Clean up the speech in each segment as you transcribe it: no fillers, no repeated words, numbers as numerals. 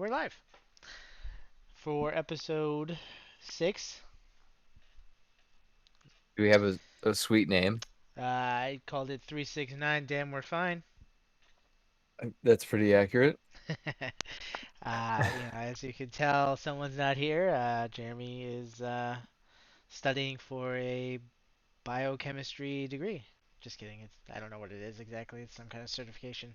we're live for episode 6. Do we have a sweet name? I called it 369. Damn, we're fine. That's pretty accurate. As you can tell, someone's not here. Jeremy is studying for a biochemistry degree. Just kidding. I don't know what it is exactly. It's some kind of certification.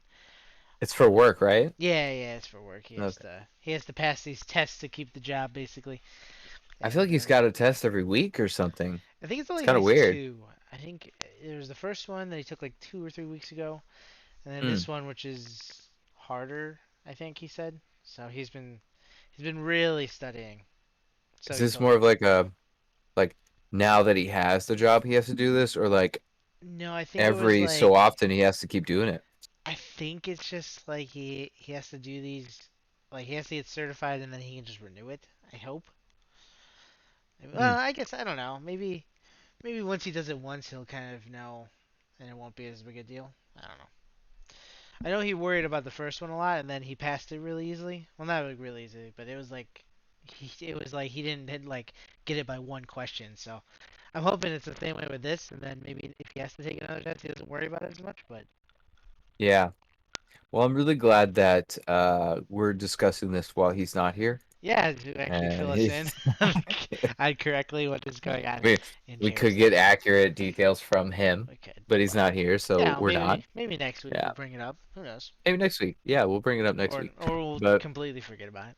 It's for work, right? Yeah, it's for work. Okay. He has to pass these tests to keep the job, basically. I feel like And he's got a test every week or something. I think it's It's only kind of these weird. two. I think there was the first one that he took like 2 or 3 weeks ago. And then Hmm. this one, which is harder, I think he said. So he's been really studying. So Is he this told more me. of like now that he has the job he has to do this, or like No, I think it was every so like often he has to keep doing it? I think it's just like he has to do these, like he has to get certified and then he can just renew it. I hope. Hmm. Well, I guess I don't know. Maybe once he does it once, he'll kind of know, and it won't be as big a deal. I don't know. I know he worried about the first one a lot, and then he passed it really easily. Well, not like really easy, but it was like he didn't like get it by one question. So I'm hoping it's the same way with this, and then maybe if he has to take another test, he doesn't worry about it as much. But Yeah. Well, I'm really glad that we're discussing this while he's not here, yeah, to actually and fill us in, I correctly what is going on we in we Jeremy's could get life. accurate details from him, We could, but he's but not here, so yeah, we're not. maybe next week we'll Yeah. bring it up. Who knows? Maybe next week. Yeah, we'll bring it up next week. Or we'll But completely forget about it.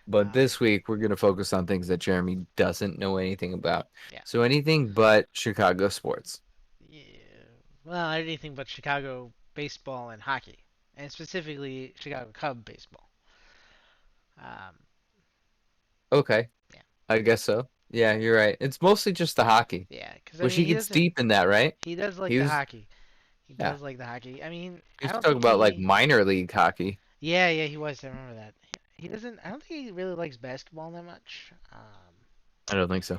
But Um, this week we're going to focus on things that Jeremy doesn't know anything about. yeah. So anything but Chicago sports. Yeah. Well, anything but Chicago baseball and hockey, and specifically Chicago Cub baseball. Um, Okay, yeah, I guess so. Yeah, you're right. It's mostly just the hockey, yeah, because I which mean he he gets doesn't. deep in that, right? He does like He the was, hockey. He yeah, does like the hockey. I mean, he I was don't talking think about like he. minor league hockey. Yeah, he was. I remember that. He doesn't. I don't think he really likes basketball that much. I don't think so.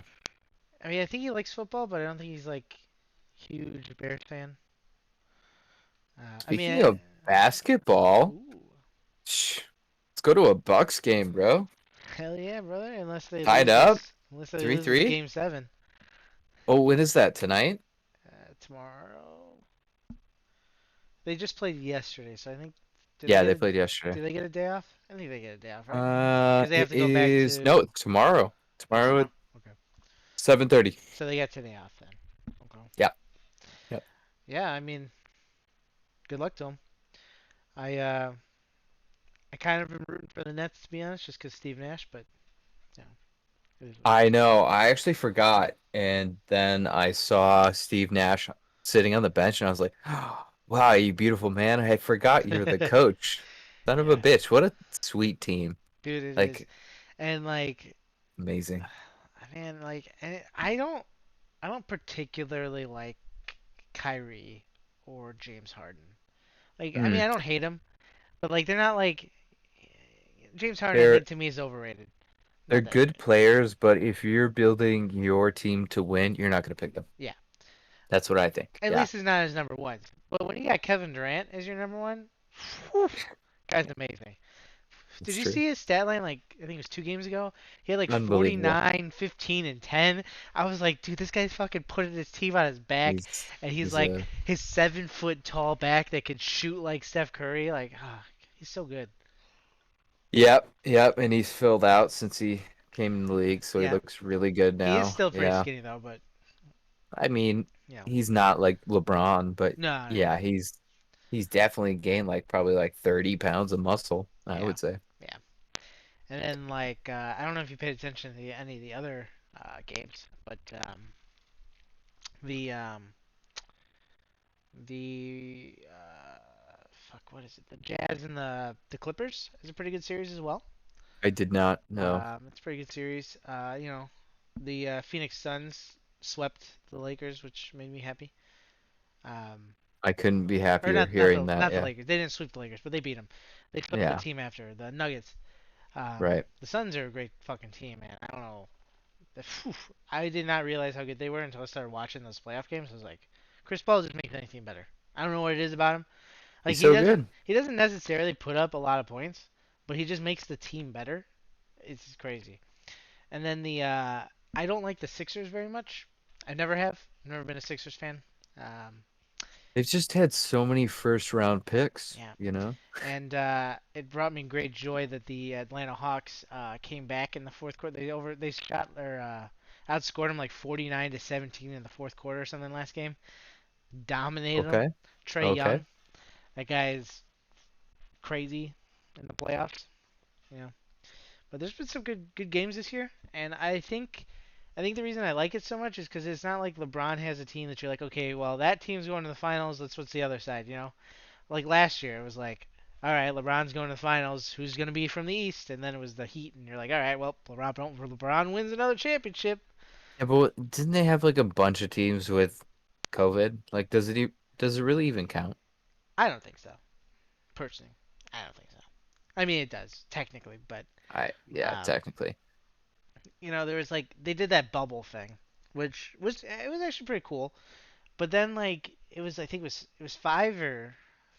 I mean, I think he likes football, but I don't think he's like huge Bears fan. I mean, Speaking of basketball, ooh, let's go to a Bucks game, bro. hell yeah, brother! Tied up, Unless they lose this 3-3. game 7. Oh, when is that? Tonight? Tomorrow. They just played yesterday, so I think Yeah, they played yesterday. did they get a day off? I think they get a day off, right? Because they have It to go back is no to tomorrow. Tomorrow tomorrow. at Okay, 7:30. so they get today off then. Okay. Yeah. Yep. Yeah, I mean, good luck to them. I uh, I kind of been rooting for the Nets to be honest, just because Steve Nash, but you know, it is what it I is. know. I actually forgot, and then I saw Steve Nash sitting on the bench, and I was like, "Wow, you beautiful man! I forgot you're the coach. Son of a Yeah, bitch! What a sweet team! dude, it is, Like and like, amazing. man, like, I don't particularly like Kyrie or James Harden. Like, I mean, Mm. I don't hate him, but like, they're not like James Harden. I They're think to me is overrated. they're Not that good good. players, but if you're building your team to win, you're not gonna pick them. Yeah, That's what I think. at Yeah, least he's not his number one. But when you got Kevin Durant as your number one, whew, guy's amazing. Did it's you true. see his stat line? Like, I think it was 2 games ago. He had like Unbelievable. 49, 15, and 10. I was like, dude, this guy's fucking putting his team on his back, He's and he's he's like a his 7 foot tall back that can shoot like Steph Curry. Like, he's so good. Yep, and he's filled out since he came in the league, so he Yeah, looks really good he is now. still pretty Yeah. skinny though, but I mean, you know, he's not like LeBron, but no. yeah, he's definitely gained like probably like 30 pounds of muscle, I Yeah, would say. yeah. And then like I don't know if you paid attention to any of the other games, but the fuck, what is it? The Jazz and the Clippers is a pretty good series as well. I did not know. It's a pretty good series. The Phoenix Suns swept the Lakers, which made me happy. Um, I couldn't be or happier hearing that. not the Yeah. Lakers. They didn't sweep the Lakers, but they beat them. They swept the Yeah, team after the Nuggets. right. The Suns are a great fucking team, man. I don't know. Phew, I did not realize how good they were until I started watching those playoff games. I was like, Chris Paul just makes anything better. I don't know what it is about him. Like He's so good. he doesn't necessarily put up a lot of points, but he just makes the team better. It's crazy. And then I don't like the Sixers very much. I never have. Never been a Sixers fan. Um, They've just had so many first round picks, yeah, you know? and it brought me great joy that the Atlanta Hawks came back in the fourth quarter. They shot or outscored them like 49 to 17 in the fourth quarter or something last game. Dominated them. Okay. Trey Okay. Young, that guy is crazy in the playoffs. You know, but there's been some good games this year, and I think the reason I like it so much is because it's not like LeBron has a team that you're like, okay, well that team's going to the finals. Let's what's the other side, you know? Like last year, it was like, all right, LeBron's going to the finals. Who's going to be from the East? And then it was the Heat, and you're like, all right, well, LeBron wins another championship. Yeah, but didn't they have like a bunch of teams with COVID? Like, does it really even count? I don't think so, personally. I don't think so. I mean, it does technically, but Yeah, um, technically. there was like they did that bubble thing, which was actually pretty cool. But then like I think it was 5 or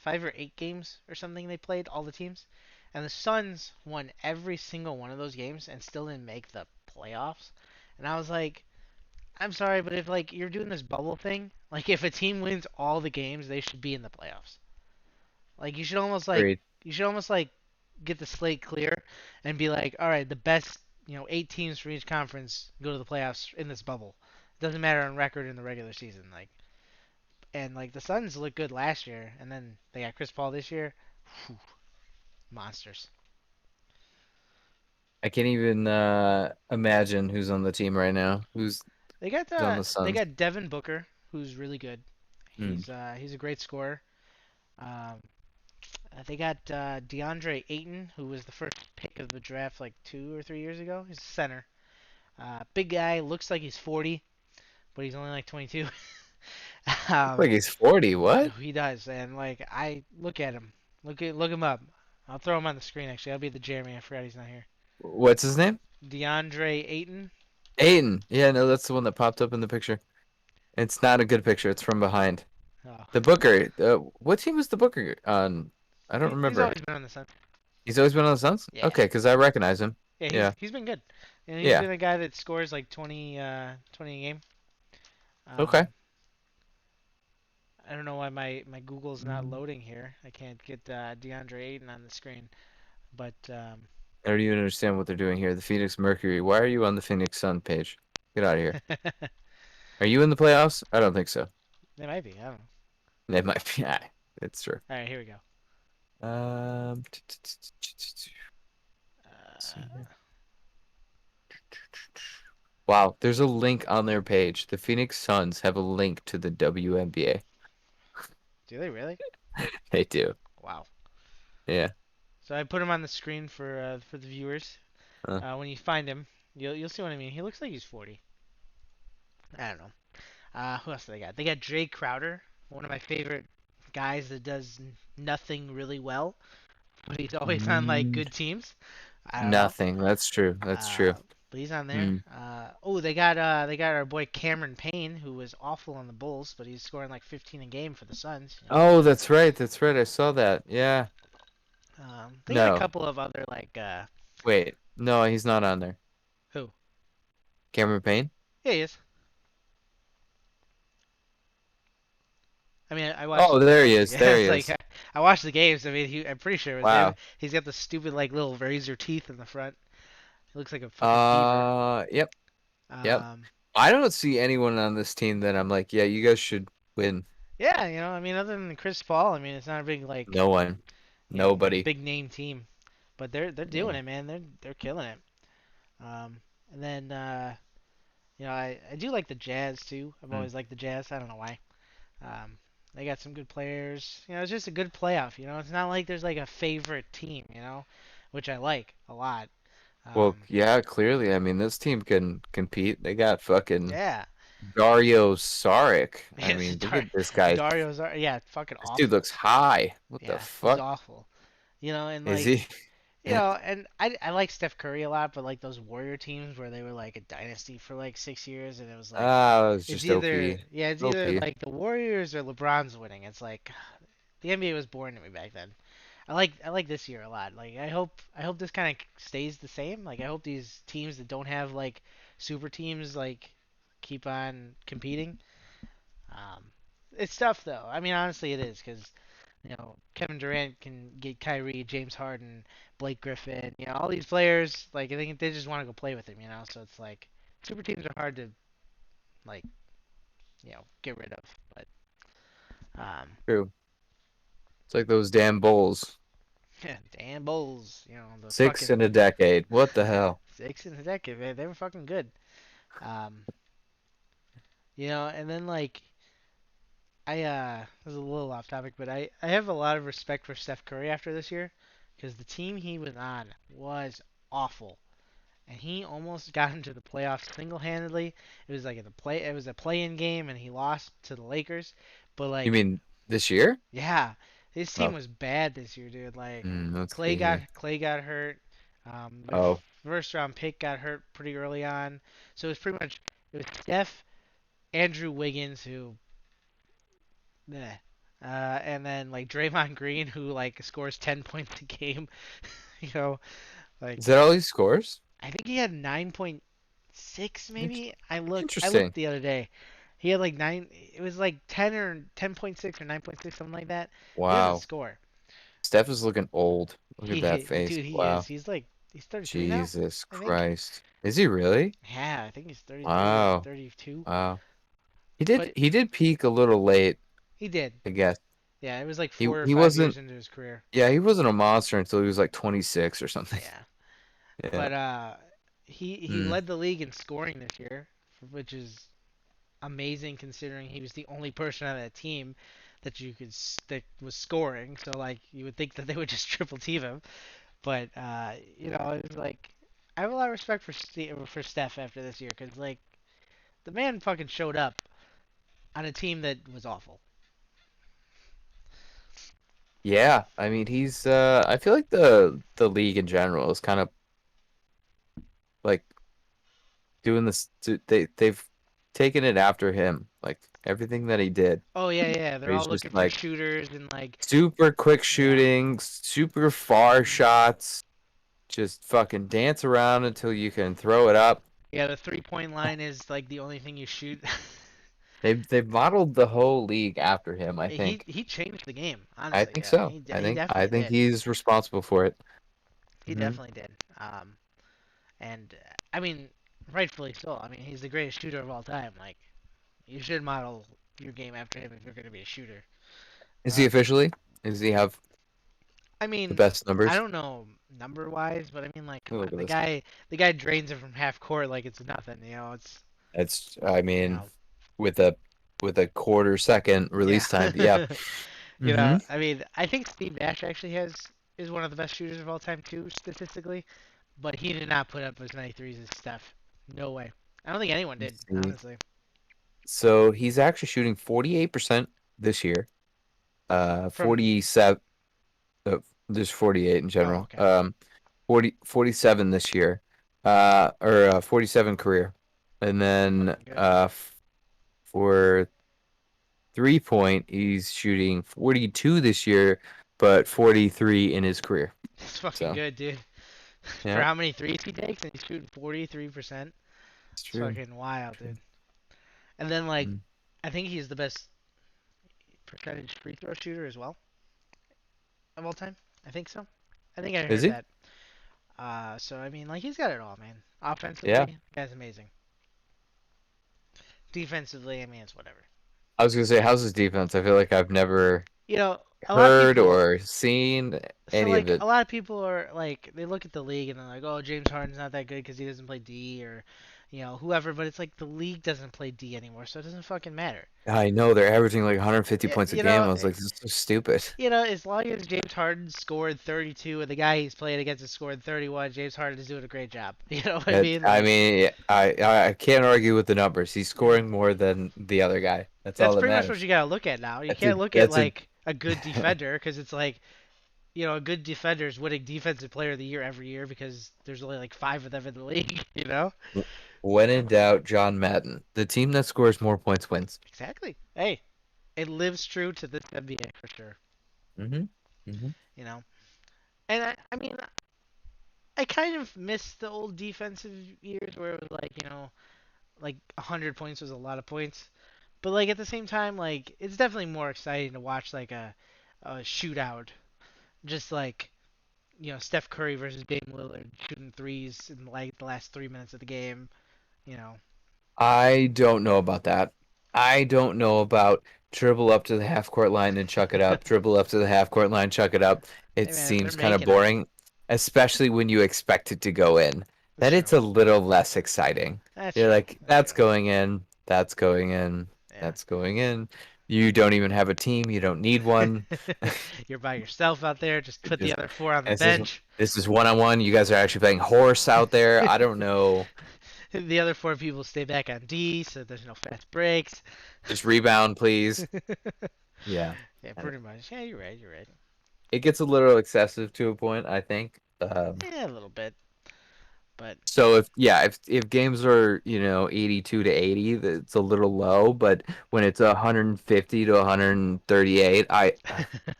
8 games or something they played all the teams, and the Suns won every single one of those games and still didn't make the playoffs. And I was like, I'm sorry, but if like you're doing this bubble thing, like if a team wins all the games, they should be in the playoffs. Like Agreed. you should almost like get the slate clear and be like, all right, the best 8 teams from each conference go to the playoffs in this bubble. It doesn't matter on record in the regular season, like. And like the Suns looked good last year, and then they got Chris Paul this year. Whew, monsters. I can't even imagine who's on the team right now. They got Who's on uh, the they Suns? got Devin Booker, who's really good. Hmm. He's a great scorer. Um, they got DeAndre Ayton, who was the first pick of the draft like 2 or 3 years ago. He's a center. Big guy, looks like he's 40, but he's only like 22. Looks like um, he's 40. What? he does, and like I look at him, look him up. I'll throw him on the screen. Actually, I'll be the Jeremy. I forgot he's not here. What's his name? DeAndre Ayton. Aiden. Yeah, no, that's the one that popped up in the picture. It's not a good picture. It's from behind. Oh, The Booker. What team was the Booker on? I don't he's remember. always been on the Suns. He's always been on the Suns? Yeah, Okay, because I recognize him. yeah, he's Yeah. he's been good, and he's Yeah. been a guy that scores like 20 a game. Okay. Um, I don't know why my Google's not Mm, loading here. I can't get DeAndre Ayton on the screen, but I don't even understand what they're doing here. The Phoenix Mercury. Why are you on the Phoenix Sun page? Get out of here. Are you in the playoffs? I don't think so. they might be. I don't know. They might be. Yeah, it's true. All right, here we go. Let's see Uh, here. Wow, there's a link on their page. The Phoenix Suns have a link to the WNBA. do they really? They do. Wow. Yeah. So I put him on the screen for the viewers. Uh, When you find him, you'll see what I mean. He looks like he's 40. I don't know. Who else do they got? They got Jay Crowder, one of my favorite guys that does nothing really well, but he's always on like mm, good teams. I don't know. nothing. That's true. That's true. But he's on there. Hmm. They got our boy Cameron Payne, who was awful on the Bulls, but he's scoring like 15 a game for the Suns. Oh, that's right. That's right. I saw that. Yeah. They got a No. couple of other like Wait. No, he's not on there. who? Cameron Payne? Yeah, he is. I mean, I watched. Oh, there he is. Yeah, There he it's like is. I watched the games. I mean, I'm pretty sure it was him. Wow. He's got the stupid like little razor teeth in the front. He looks like a fucking beaver. Yep. Yep. Um, I don't see anyone on this team that I'm like, yeah, you guys should win. yeah, I mean, other than Chris Paul, I mean, it's not a big No one. Nobody. big name team, but they're doing Yeah. it, man. They're killing it. And then I do like the Jazz too. I've Mm. always liked the Jazz. I don't know why. Um, they got some good players. It's just a good playoff. It's not like there's like a favorite team. Which I like a lot. Well, Um, yeah, clearly. I mean, this team can compete. They got fucking yeah, Dario Saric. I man, mean, look at this guy. Dario's yeah, fucking This dude awful. looks high. What the Yeah, he's fuck awful. And is like he? and I like Steph Curry a lot, but like those Warrior teams where they were like a dynasty for like 6 years, and it was like Ah, it was it's just either OP. yeah, it's either OP. like the Warriors or LeBron's winning. It's like the NBA was boring to me back then. I like this year a lot. Like I hope this kind of stays the same. Like I hope these teams that don't have like super teams like keep on competing. Um, it's tough though. I mean, honestly, it is because Kevin Durant can get Kyrie, James Harden, Blake Griffin. All these players. Like I think they just want to go play with him. So it's like super teams are hard to like get rid of. But um, True. It's like those damn Bulls. Dan Bulls. The Six fucking in a decade. What the hell? six in a decade, man. They were fucking good. Um, and then like this is a little off topic, but I have a lot of respect for Steph Curry after this year because the team he was on was awful, and he almost got into the playoffs single-handedly. It was a play-in game, and he lost to the Lakers. But You like, mean this year? yeah, his team Oh, was bad this year, dude. Like let's Clay see got here. Clay got hurt. Their Oh, first round pick got hurt pretty early on, so it was Steph, Andrew Wiggins, who meh. And then like Draymond Green, who like scores 10 points a game. you know, is like that all he scores? I think he had 9.6 Inter- maybe. I looked Interesting. the other day. He had like nine. It was like 10 or 10.6 or 9.6, something like that. He doesn't Wow. score. Steph is looking old. Look at that face. Dude, he is. Wow. He's 33 now, Jesus I think. Christ. Is he really? Yeah, I think he's 33 or Wow. 32. Wow. He did But he did peak a little late, he did. I guess. Yeah, it was like He 4 or 5 years wasn't into his career. yeah, he wasn't a monster until he was like 26 or something. Yeah. Yeah. But he Mm. led the league in scoring this year, which is amazing considering he was the only person on that team that was scoring. So like you would think that they would just triple team him, but it was like I have a lot of respect for Steph after this year because like the man fucking showed up on a team that was awful. Yeah, I mean he's I feel like the league in general is kind of like doing this they've taken it after him. Like everything that he did. Oh yeah, yeah, they're Where he's all just looking for like shooters and like super quick yeah, shooting, super far shots, just fucking dance around until you can throw it up. yeah. The 3-point line is like the only thing you shoot. They've modeled the whole league after him, I he think. he changed the game, I honestly. think Yeah, so. he I definitely think did. he's responsible for it. He Hmm. definitely did. And I mean, rightfully so. I mean, he's the greatest shooter of all time. Like, you should model your game after him if you're going to be a shooter. Is he Um, officially? Does he have I the mean, best I numbers? don't know number wise, but I mean, like, come Let me on, look at the this. guy drains it from half court like it's nothing. It's I You mean know, with a quarter second yeah. release time. Yeah. Hmm. I mean, I think Steve Nash actually is one of the best shooters of all time too, statistically. But he did not put up as many threes as Steph. No way. I don't think anyone did, Let's see. honestly. So he's actually shooting 48% this year. From 47 just 48 in oh, general. okay. 47 this year. Or 47 career. And That's then fucking good. for 3-point, he's shooting 42 this year, but 43 in his career. That's fucking So, good, dude. For yeah, how many threes he takes, and he's shooting 43%. it's It's true. fucking wild, True. dude. And then like, Mm. I think he's the best percentage free throw shooter as well of all time. I think so. I think I Is heard he? that. So I mean, like he's got it all, man. Yeah. Offensively, the guy's amazing. Defensively, I mean, it's whatever. I was gonna say, how's his defense? I feel like I've never You know, a lot of heard people. or seen So any of like it. a lot of people are like they look at the league and they're like, oh, James Harden's not that good because he doesn't play D or whoever. But it's like the league doesn't play D anymore, so it doesn't fucking matter. I know they're averaging like 150 Yeah, points a game. I was like, this is so stupid. as long as James Harden scored 32 and the guy he's playing against has scored 31, James Harden is doing a great job. You know what I That mean? I Like mean, I can't argue with the numbers. He's scoring more than the other guy. That's all that's that pretty much what matters. you gotta look at now. You That's a can't look at that's a like a good defender because it's like a good defender is winning Defensive Player of the Year every year because there's only like 5 of them in the league. You know? when in doubt, John Madden. The team that scores more points wins. Exactly. Hey, it lives true to this NBA for sure. Hmm. Hmm. You know. And I mean, I kind of miss the old defensive years where it was like, like 100 points was a lot of points. But like at the same time, like it's definitely more exciting to watch like a shootout, just like Steph Curry versus Dame Lillard shooting threes in like the last 3 minutes of the game. You know, I don't know about that. I don't know about dribble up to the half court line and chuck it up, dribble up to the half court line, chuck it up. hey It man, if they're seems kind of making them, boring, especially when you expect it to go in. that's Then true. it's a little less exciting. That's You're true. like, That's that's true. going in, that's going in, Yeah. that's going in. You don't even have a team, you don't need one. You're by yourself out there. Just It put the just other four on the this is bench. this is one on one. You guys are actually playing horse out there. I don't know. The other four people stay back on D, so there's no fast breaks. Just rebound, please. Yeah. Yeah, pretty much. Yeah, you're right. You're right. It gets a little excessive to a point, I think. Yeah, a little bit, but So if games are 82 to 80, it's a little low. But when it's 150 to 138,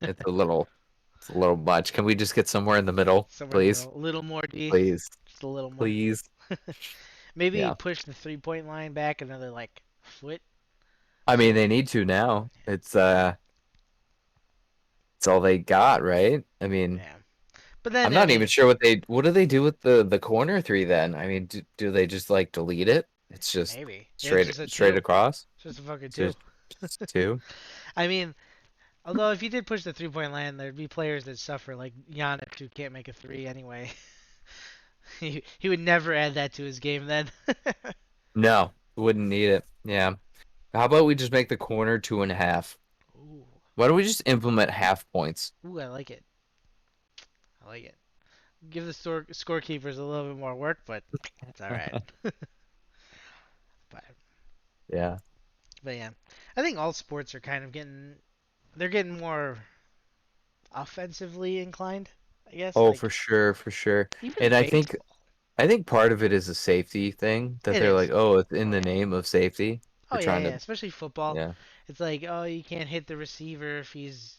it's a little much. Can we just get somewhere in the middle, somewhere in the please? middle, a little more D, Please, just a little more. please. Maybe Yeah. push the 3 point line back another like foot. I mean, So they need to now. It's all they got, right? I mean, yeah, but then I'm I not even mean sure what do they do with the corner three then? I mean, do they just like delete it? It's just maybe yeah, it's straight just a straight two, across. it's just a fucking It's two. just two. I mean, although if you did push the 3 point line, there'd be players that suffer like Giannis who can't make a three anyway. He would never add that to his game then. No, wouldn't need it. Yeah. How about we just make the corner 2.5? Ooh, Why don't we just implement half points? ooh, I like it. I like it. Give the scorekeepers a little bit more work, but it's all right. But Yeah. but yeah, I think all sports are kind of getting more offensively inclined. I guess Oh, for like sure, for sure. even And I think baseball. I think part of it is a safety thing that It they're like, is. oh, it's in Oh the yeah. name of safety. Oh We're yeah, trying yeah. to, Especially football. yeah. It's like, oh, you can't hit the receiver if he's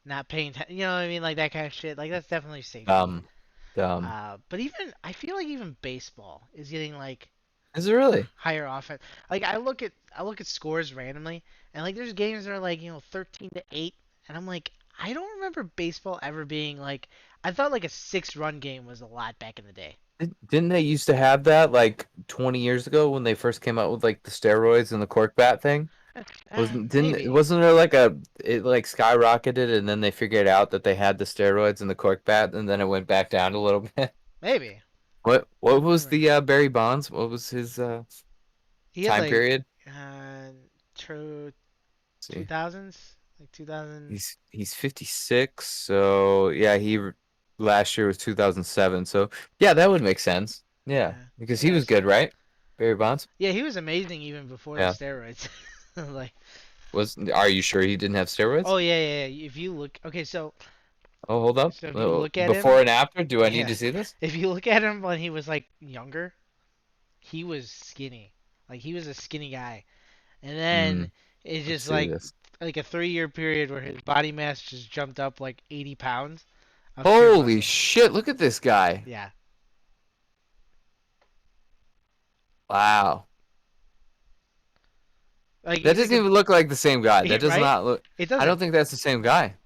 not paying attention. You know what I mean? Like that kind of shit. Like that's definitely safety. Dumb, dumb. But even I feel like even baseball is getting like Is it really? higher offense. Like I look at scores randomly, and like there's games that are like 13-8, and I'm like I don't remember baseball ever being like I thought like a 6 run game was a lot back in the day. Didn't they used to have that like 20 years ago when they first came out with like the steroids and the cork bat thing? Maybe Wasn't there like it like skyrocketed and then they figured out that they had the steroids and the cork bat and then it went back down a little bit? maybe What I don't was remember. the Barry Bonds? What was his He had time like period? true Let's see. 2000s like 2000. He's 56, so yeah, last year was 2007. So yeah, that would make sense. Yeah, Yeah, because I he was guess. good, right? Barry Bonds? Yeah, he was amazing even before the Yeah. steroids. Like, Are you sure he didn't have steroids? oh yeah, yeah, yeah. If you look, okay, Oh, hold up. so if you look at him, Before and after, do I need yeah, to see this? if you look at him when he was like younger, he was skinny. Like he was a skinny guy, and Hmm, then it's let's just see this. like a 3 year period where his body mass just jumped up like 80 pounds of pure Holy muscle. shit, look at this guy. Yeah, Wow. like That he's like doesn't even look like the same guy. That does right. not look. It I don't doesn't. think that's the same guy.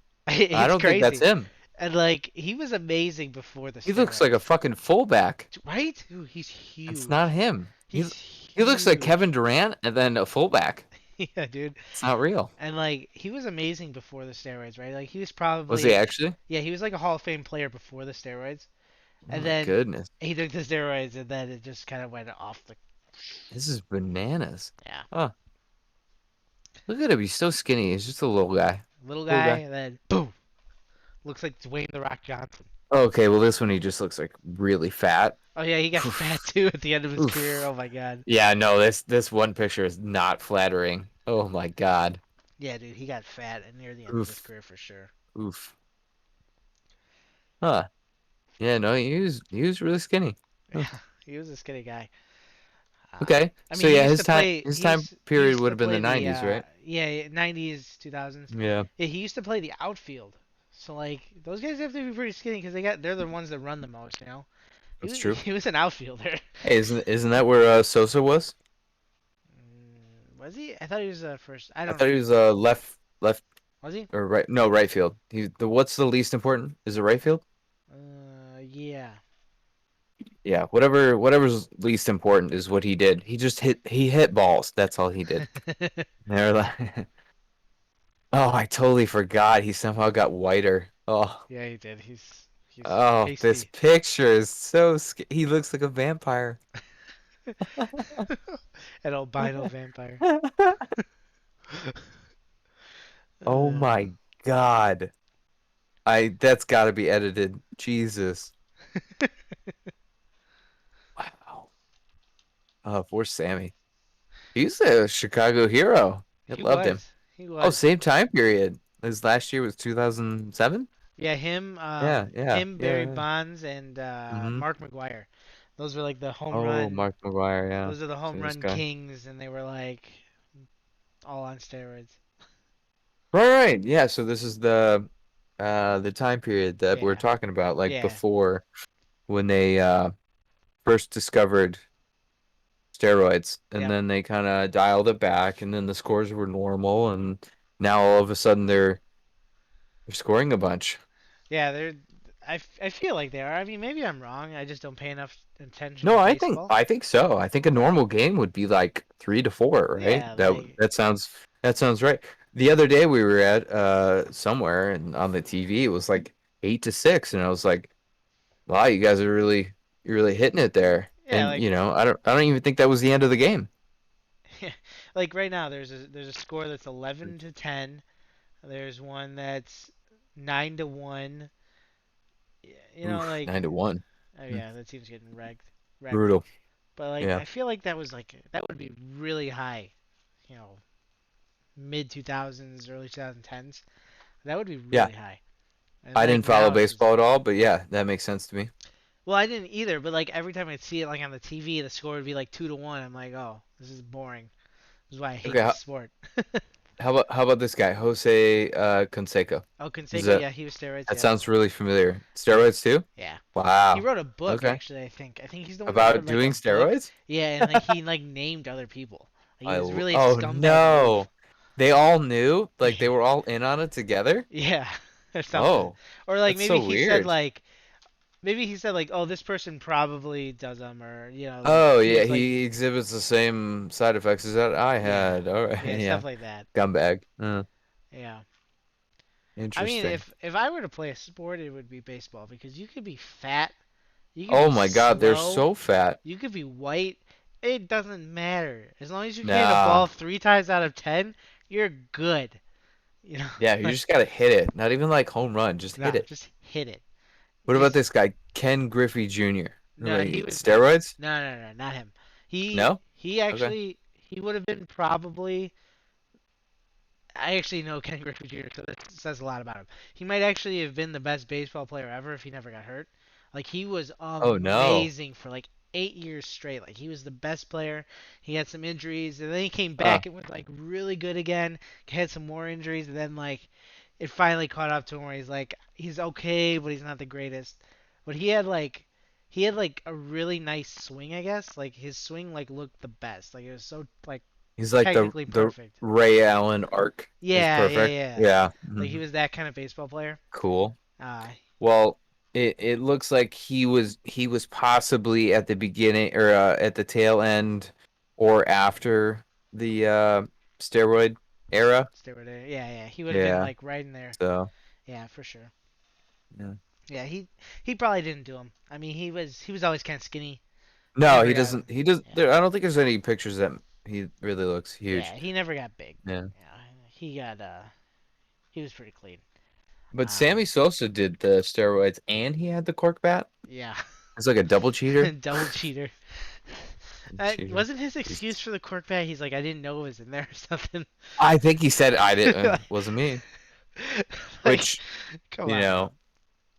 I It's don't think that's crazy. him. And like he was amazing before the He looks like a steroids. fucking fullback. Right? Ooh, he's It's not huge. him. He's He looks like Kevin huge. Durant and then a fullback. Yeah, dude. It's not real. And like he was amazing before the steroids, right? Like he was Was he probably actually? yeah, he was like a Hall of Fame player before the steroids. Oh And my then goodness. he took the steroids and then it just kind of went off the This is bananas. yeah. Huh. Look at him. He's so skinny. He's just a little guy. Little Little guy guy. and then boom. Looks like Dwayne the Rock Johnson. Okay, well this one he just looks like really fat. Oh yeah, he got fat Oof. too at the end of his career. Oof. Oh my god. Yeah, no, this one picture is not flattering. Oh my God. Yeah, dude, he got fat at near the end of his Oof. career for sure. Oof. Huh. Yeah, no, he was really skinny. Huh. Yeah, he was a skinny guy. Okay. I So mean, he yeah, used his to time play. his time He period used would to have been play the the 90s, right? yeah 90s 2000s. Yeah. Yeah, he used to play the outfield. So like those guys have to be pretty skinny because they're the ones that run the most. You know, he That's was true. he was an outfielder. Hey, isn't that where Sosa was? Was he? I thought he was first. I I don't thought he was remember. left Was he? or right. No, right field. What's the least important? Is it right field? Yeah. Yeah, whatever's least important is what he did. He hit balls. That's all he did. They're like, oh, I totally forgot. He somehow got whiter. Yeah, he did. He's Oh, this pasty. picture is so he looks like a vampire. An albino vampire. Oh Uh, my God. I that's got to be edited. Jesus. Wow. Oh, poor Sammy. He's a Chicago hero. I he loved him. was. He Oh, was. same time period. His last year was 2007? Yeah, him, Yeah, yeah, him, yeah, Barry yeah. Bonds, and Mm-hmm. Mark McGuire. Those were like the home Oh, run. Mark McGuire, yeah. Those are the home Famous run guy. kings, and they were like all on steroids. Right, right. Yeah, so this is the time period that we're Yeah, talking about, like yeah, before when they first discovered steroids, and yep, then they kind of dialed it back, and then the scores were normal, and now all of a sudden they're scoring a bunch. yeah. I feel like they are. I mean, maybe I'm wrong. I just don't pay enough attention No, to I think baseball. I think so. I think a normal game would be like 3 to 4, right? Yeah, That like that sounds right. The other day we were at somewhere and on the TV it was like 8 to 6, and I was like, wow, you guys are you're really hitting it there. yeah, And I don't even think that was the end of the game. like right now there's a score that's 11-10. There's one that's 9-1. You know, Oof, like 9 to 1. oh Mm, yeah, that team's getting wrecked. brutal. But like Yeah. I feel like that was like that would be really high. You know, mid 2000s, early 2010s. That would be Yeah. really high. And I like didn't follow now it's just baseball at all, but yeah, that makes sense to me. well, I didn't either. But like every time I'd see it like on the TV, the score would be like 2-1. I'm like, oh, this is boring. This is why I hate Okay, this sport. how about this guy, Jose Canseco? Oh, Is Canseco, that yeah, he was steroids, that yeah. sounds really familiar. Steroids too? Yeah. He Wow. wrote a book Okay. actually, I think. I think he's the one that About wrote like a doing book. steroids? Yeah, and like he like named other people. Like he was really a Oh scumbag no. move. They all knew? Like they Yeah. were all in on it together? Yeah. Or something. Oh, Or like that's so weird. maybe he said like, oh, this person probably does them, or like Oh he yeah, was like, he exhibits the same side effects as that I yeah, had. All right, yeah, yeah. stuff like that. Scumbag. Yeah. I mean, Interesting. if I were to play a sport, it would be baseball because you could be fat, you could Oh be my God, they're slow, so fat. you could be white. It doesn't matter. As long as you can hit a Nah. ball 3 times out of 10, you're good. You know, Yeah, you like just gotta hit it. Not even like home run, just hit no, it. just hit it. What about Just this guy, Ken Griffey Jr.? no, he Like, was not. steroids? No, not him. No? He Okay. actually he would have been probably. I actually know Ken Griffey Jr. because it says a lot about him. He might actually have been the best baseball player ever if he never got hurt. Like he was Oh no. amazing for like 8 years straight. Like he was the best player. He had some injuries and then he came Uh, back and was like really good again. Had some more injuries and then like it finally caught up to him where he's like he's okay but he's not the greatest. But he had like a really nice swing, I guess. Like his swing like looked the best. Like it was so like he's like technically the perfect. Ray Allen arc is perfect. Yeah. Yeah. Like he was that kind of baseball player. Cool. Uh, Well, it looks like he was possibly at the beginning or at the tail end or after the steroid era. Steroid. Yeah. He would have been Yeah. like right in there. So, Yeah, for sure. yeah. Yeah, he probably didn't do him. I mean, he was always kind of skinny. No, Never he got. doesn't. He does. Yeah. There, I don't think there's any pictures that he really looks Yeah, huge. he never got big. Yeah. Yeah, he got he was pretty clean. But Um, Sammy Sosa did the steroids and he had the cork bat. yeah, It's like a double cheater. double cheater. Cheater. Wasn't his excuse Jesus. for the cork bag? He's like, I didn't know it was in there or something. I think he said I didn't. like, Wasn't me. like, Which, come you on, man. know,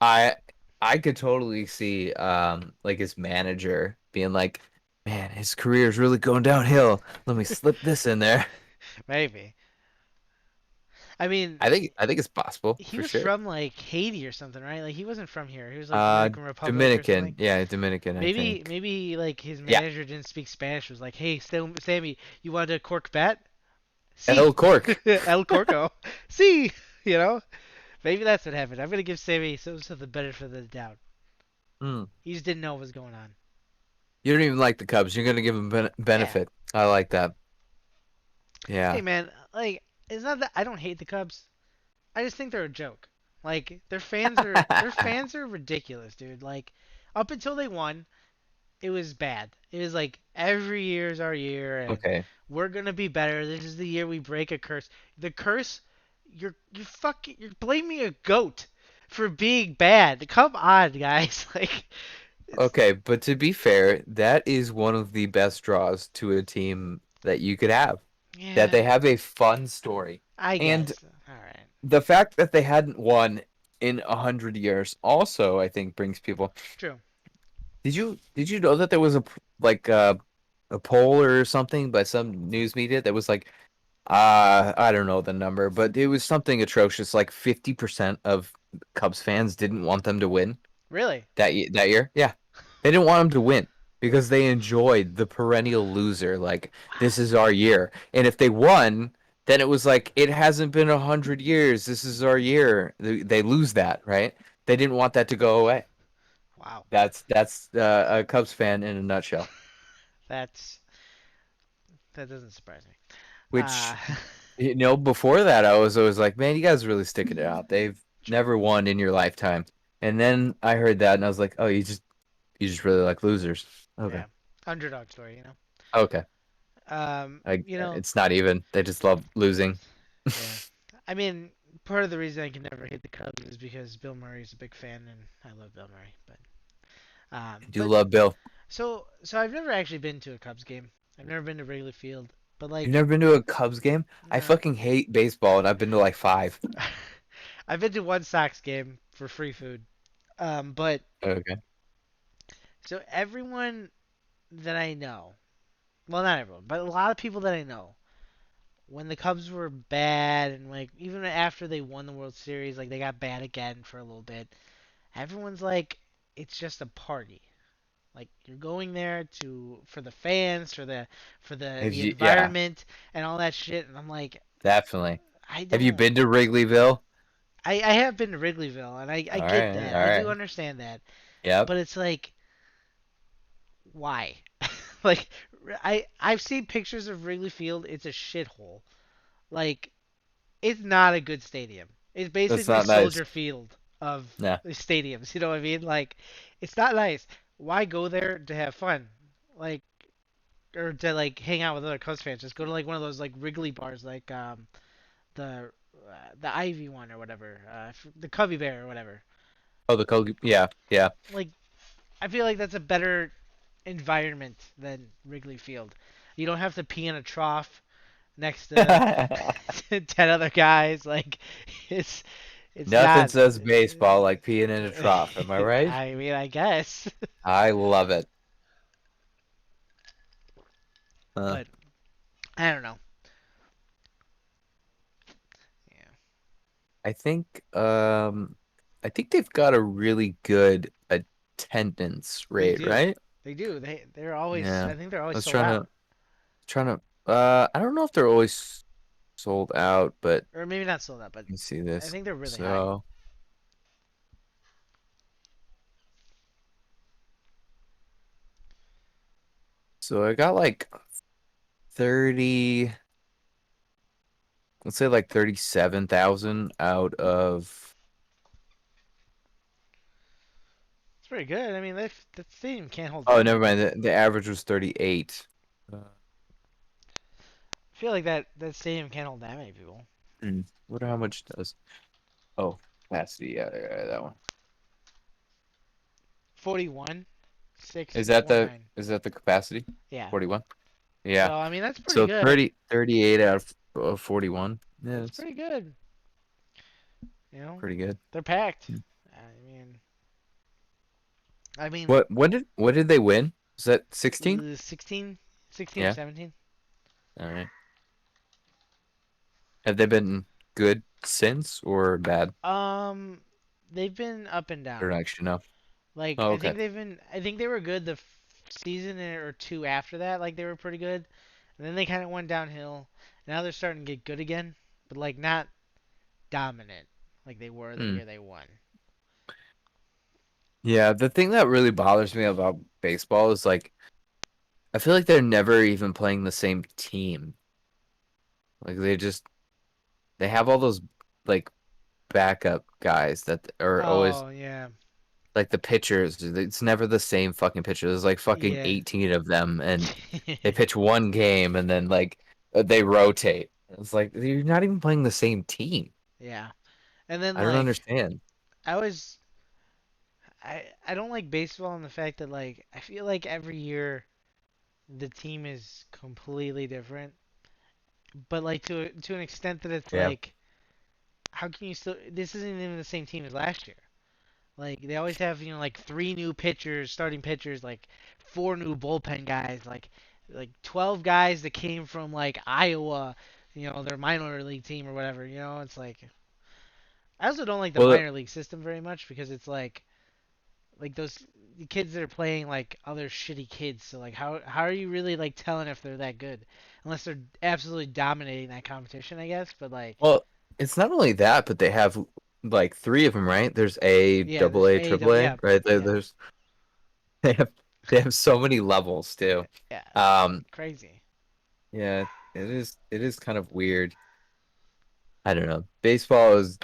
I I could totally see like his manager being like, man, his career is really going downhill. Let me slip this in there. Maybe. mean, I think it's possible he for was sure. from like Haiti or something, right? Like he wasn't from here. He was like Uh, Dominican Republic or Dominican, something. yeah, Dominican, I think. Maybe like his Yeah, manager didn't speak Spanish. Was like, hey, Sammy, you want a cork bat? See, El Cork. El Corco. See, you know. Maybe that's what happened. I'm gonna give Sammy some the benefit of the doubt. Hmm. He just didn't know what was going on. You don't even like the Cubs. You're gonna give them Yeah. benefit. I like that. Hey Yeah. man, like it's not that I don't hate the Cubs. I just think they're a joke. Like their fans are ridiculous, dude. Like up until they won, it was bad. It was like every year is our year and Okay. we're gonna be better. This is the year we break a curse. The curse, you're blaming a goat for being bad. Come on, guys. Like it's Okay, but to be fair, that is one of the best draws to a team that you could have. That yeah, they have a fun story. I And guess. All right. the fact that they hadn't won in 100 years also, I think, brings people. True. Did you know that there was like a poll or something by some news media that was like I don't know the number, but it was something atrocious. Like 50% of Cubs fans didn't want them to win Really? that year. Yeah, they didn't want them to win because they enjoyed the perennial loser. Like this Wow. is our year, and if they won, then it was like it hasn't been 100 years. This is our year. They lose that, right? They didn't want that to go away. Wow. That's a Cubs fan in a nutshell. That's that doesn't surprise me. Uh Which before that, I was always like, man, you guys are really sticking it out. They've true. never won in your lifetime. And then I heard that, and I was like, oh, you just really like losers. Okay, Yeah. Underdog story, you know. okay. Um, you know, It's not even. They just love losing. yeah. I mean, part of the reason I can never hate the Cubs is because Bill Murray's a big fan and I love Bill Murray. I do But love Bill. so I've never actually been to a Cubs game. I've never been to Wrigley Field. But You've like, never been to a Cubs game? I no. fucking hate baseball, and I've been to like five. I've been to one Sox game for free food. But Okay. so everyone that I know, well, not everyone, but a lot of people that I know, when the Cubs were bad and like even after they won the World Series, like they got bad again for a little bit. Everyone's like, it's just a party. Like you're going there to for the fans, for the Yeah, environment and all that shit. And I'm like, definitely. I Have you don't. been to Wrigleyville? I have been to Wrigleyville and I All get right, that. all I do right. understand that. Yep. But it's like, why? Like I've seen pictures of Wrigley Field. It's a shithole. Like it's not a good stadium. It's That's basically not nice. Soldier Field of Yeah. the stadiums. You know what I mean? Like it's not nice. Why go there to have fun? Like or to like hang out with other Cubs fans. Just go to like one of those like Wrigley bars, like the Ivy one or whatever, the Cubby Bear or whatever. Oh, the Kobe. Yeah, yeah. Like I feel like that's a better environment than Wrigley Field. You don't have to pee in a trough next to 10 other guys. Like it's it's Nothing not. says baseball like peeing in a trough. Am I right? I mean, I guess, I love it. Uh, but I don't know. Yeah, I think I think they've got a really good attendance they rate, do. right? They do. They're always. Yeah. I think they're I always was sold trying out, to trying to I don't know if they're always sold out, but or maybe not sold out, but let me see I this. think they're really high. So I got like 30, let's say like 37,000 out of. It's pretty good. I mean, the stadium can't hold Oh, that never many mind. people. The average was 38. I feel like that stadium can't hold that many people. Wonder how much it does. Oh, capacity. Yeah, yeah, that one. 41, Is six, that one the nine. is that the capacity? Yeah. 41? Yeah. So I mean, that's pretty So good. 38 out of 41. Yeah, That's that's pretty good. You know, pretty good. they're packed. mean, I mean, What did they win? Was that 16? 16, 16 or Yeah. 17. All right. Have they been good since or bad? Um, they've been up and Or down. actually no. Like Oh, I okay. think they've been. I think they were good the season or two after that. Like they were pretty good, and then they kind of went downhill. Now they're starting to get good again, but like not dominant like they were the Hmm. year they won. Yeah, the thing that really bothers me about baseball is like I feel like they're never even playing the same team. Like they have all those like backup guys that are always Oh yeah, like the pitchers. It's never the same fucking pitcher. There's like fucking yeah, 18 of them and they pitch one game and then like they rotate. It's like you're not even playing the same team. yeah. And then I don't like understand. I was I don't like baseball in the fact that like I feel like every year the team is completely different, but like to an extent that it's Yeah. like how can you still this isn't even the same team as last year. Like they always have, like three new pitchers, starting pitchers, like four new bullpen guys, like 12 guys that came from like Iowa, their minor league team or whatever, it's like I also don't like the Well, minor league system very much because it's like those kids that are playing like other shitty kids. So like how are you really like telling if they're that good unless they're absolutely dominating that competition, I guess, but like well, it's not only that, but they have like three of them, right? There's A, yeah, double there's A, A, triple A, yeah, right? yeah, There's they have they have so many levels too. yeah, it's Um, crazy. yeah, it is kind of weird. I don't know. Baseball is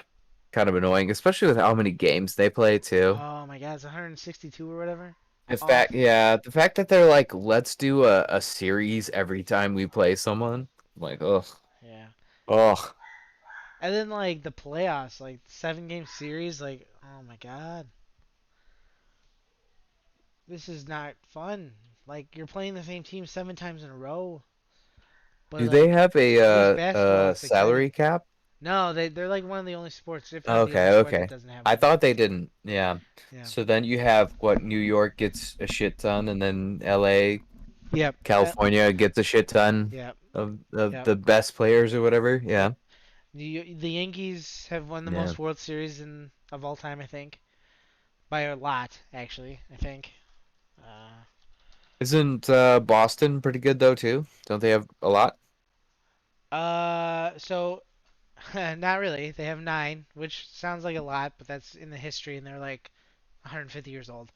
kind of annoying, especially with how many games they play too. Oh my God, it's 162 or whatever. Off. The fact that they're like, let's do a series every time we play someone. I'm like, ugh, Yeah. ugh. And then like the playoffs, like 7 game series, like oh my God, this is not fun. Like you're playing the same team 7 times in a row, but Do they like have at least basketball, a it's exciting. salary cap? No, they're like one of the only sports, if not the only Okay, sport that okay. doesn't have I one. thought they didn't. Yeah. Yeah. So then you have what New York gets a shit ton, and then LA, Yep. California gets a shit ton Yep. of Yep. the best players or whatever. Yep. Yeah. The Yankees have won the Yeah. most World Series in of all time, I think, by a lot, actually. I think. Isn't Boston pretty good though too? Don't they have a lot? So not really. They have 9, which sounds like a lot, but that's in the history, and they're like 150 years old.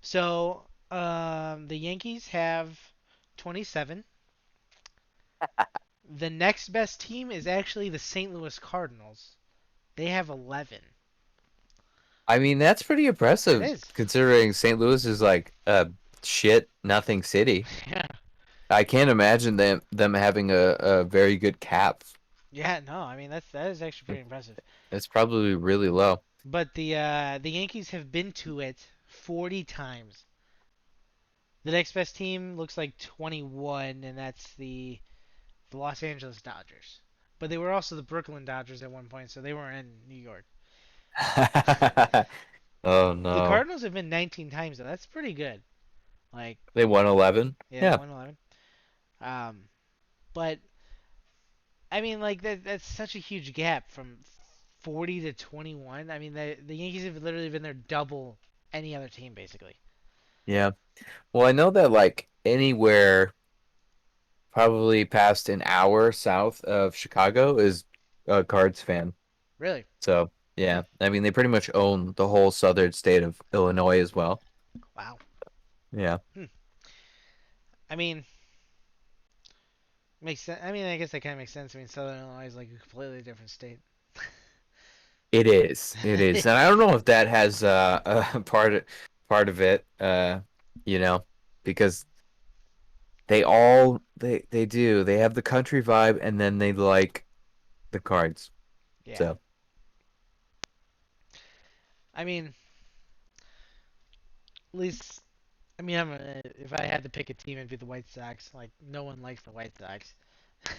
So, the Yankees have 27. The next best team is actually the St. Louis Cardinals. They have 11. I mean, that's pretty That impressive is. considering St. Louis is like a shit nothing city. Yeah. I can't imagine them having a very good cap. Yeah, no, I mean that is actually pretty impressive. It's probably really low. But the Yankees have been to it 40 times. The next best team looks like 21, and that's the Los Angeles Dodgers. But they were also the Brooklyn Dodgers at one point, so they weren't in New York. Oh The no. Cardinals have been 19 times, though. That's pretty good. Like, They won 11. yeah, they Yeah. won 11. But I mean, like that's such a huge gap from 40 to 21. I mean, the Yankees have literally been there double any other team, basically. Yeah. Well, I know that like anywhere probably past an hour south of Chicago is a Cards fan. Really? So, Hmm. yeah. I mean, they pretty much own the whole southern state of Illinois as well. Wow. Yeah. Hmm. I mean, makes sense. I mean, I guess that kind of makes sense. I mean, Southern Illinois is like a completely different state. It is. It is. And I don't know if that has a part of it you know, because they do. They have the country vibe and then they like the cards. Yeah. So, I mean, at least I mean, if I had to pick a team, it'd be the White Sox. Like, no one likes the White Sox.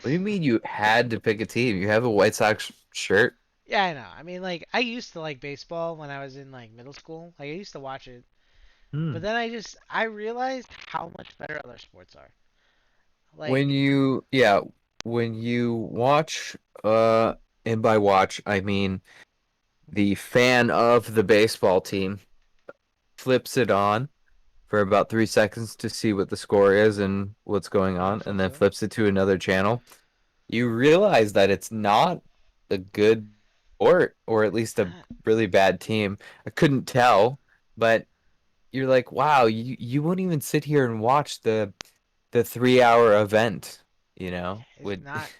what do you mean you had to pick a team? You have a White Sox shirt? Yeah, I know. I mean, like, I used to like baseball when I was in like middle school. Like, I used to watch it, but Hmm. then I realized how much better other sports are. When Like, you, yeah, when you watch uh And by watch, I mean the fan of the baseball team flips it on for about 3 seconds to see what the score is and what's going on, Rightful and then so. flips it to another channel. You realize that it's not a good sport, or at It's least a not. really bad team. I couldn't tell, but you're like, wow, you wouldn't even sit here and watch the 3 hour event, It's would not.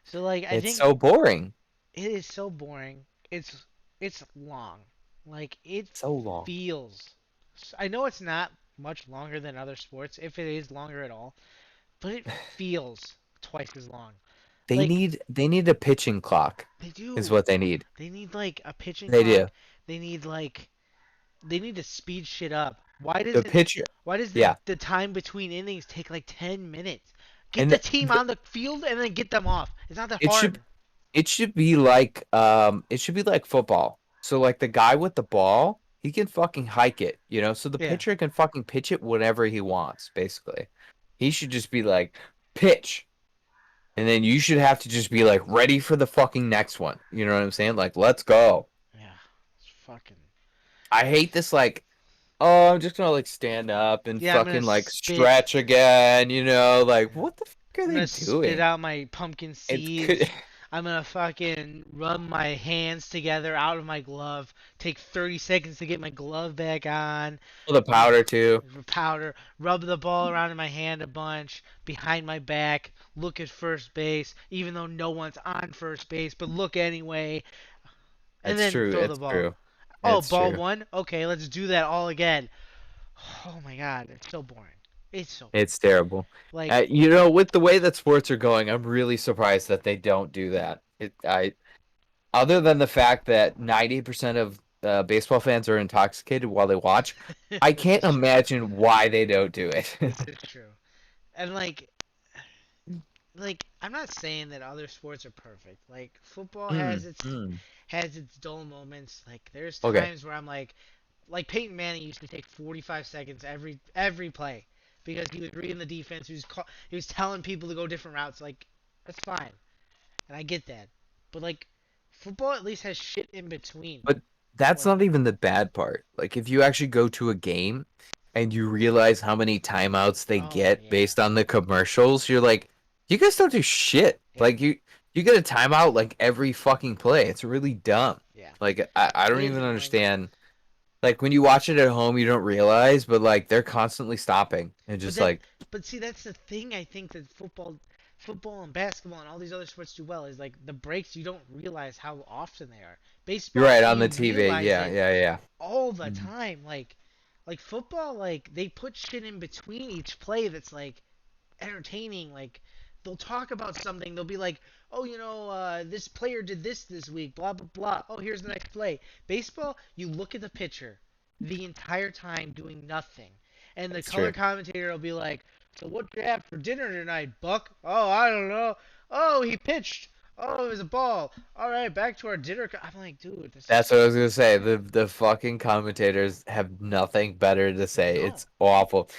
So like I it's think so boring. it is so boring. It's long. Like it So long. feels. I know it's not much longer than other sports, if it is longer at all, but it feels twice as long. They Like need they need a pitching clock they is do. what they need. They need like a pitching They clock. do. They need like they need to speed shit up. Why does The it? pitcher. Why does Yeah. the time between innings take like 10 minutes? Get And the team on the field and then get them off. It's not that it should hard. it should be like football. So like the guy with the ball, he can fucking hike it. So the Yeah. pitcher can fucking pitch it whenever he wants, basically. He should just be like, pitch. And then you should have to just be like ready for the fucking next one. You know what I'm saying? Like, let's go. Yeah. It's fucking. I hate this like, oh, I'm just gonna like stand up and Yeah, I'm gonna fucking like spit. stretch again. Like, Yeah. what the fuck are I'm they gonna spit doing? out my pumpkin It's good. seeds. I'm gonna fucking rub my hands together out of my glove. Take 30 seconds to get my glove back on. The r- powder too. Powder. Rub the ball around in my hand a bunch. Behind my back. Look at first base, even though no one's on first base, but look anyway. And It's then true. throw the It's ball. true. Oh, It's ball true. one? Okay, let's do that all again. Oh my god, it's so boring. It's so boring. It's terrible. Like, With the way that sports are going, I'm really surprised that they don't do that. Other than the fact that 90% of baseball fans are intoxicated while they watch, I this can't is true. imagine why they don't do it. This is true. And like I'm not saying that other sports are perfect. Like football Mm, mm. has its dull moments. Like there's Okay, times where I'm like Peyton Manning used to take 45 seconds every play because he was reading the defense. He was telling people to go different routes. Like that's fine, and I get that. But like football at least has shit in between. but that's What? not even the bad part. Like if you actually go to a game and you realize how many timeouts they Oh get yeah, based on the commercials, you're like, you guys don't do shit. yeah, Like you get a timeout like every fucking play. It's really dumb. yeah. Like I It don't is even annoying. understand. Like when you watch it at home, you don't realize, but like they're constantly stopping and But just that, like but see, that's the thing. I think that football and basketball and all these other sports do well is like the breaks. You don't realize how often they are. you're Baseball, right on you the TV. realize Yeah, it yeah, yeah. all the Mhm. time. Like football, like they put shit in between each play that's like entertaining. Like they'll talk about something. They'll be like, oh, this player did this week. Blah blah blah. Oh, here's the next play. Baseball, you look at the pitcher the entire time doing nothing, and the That's color true. commentator will be like, so what you have for dinner tonight, Buck? Oh, I don't know. Oh, he pitched. Oh, it was a ball. All right, back to our dinner. I'm like, dude, this That's is what I was gonna say. The fucking commentators have nothing better to say. no, It's awful.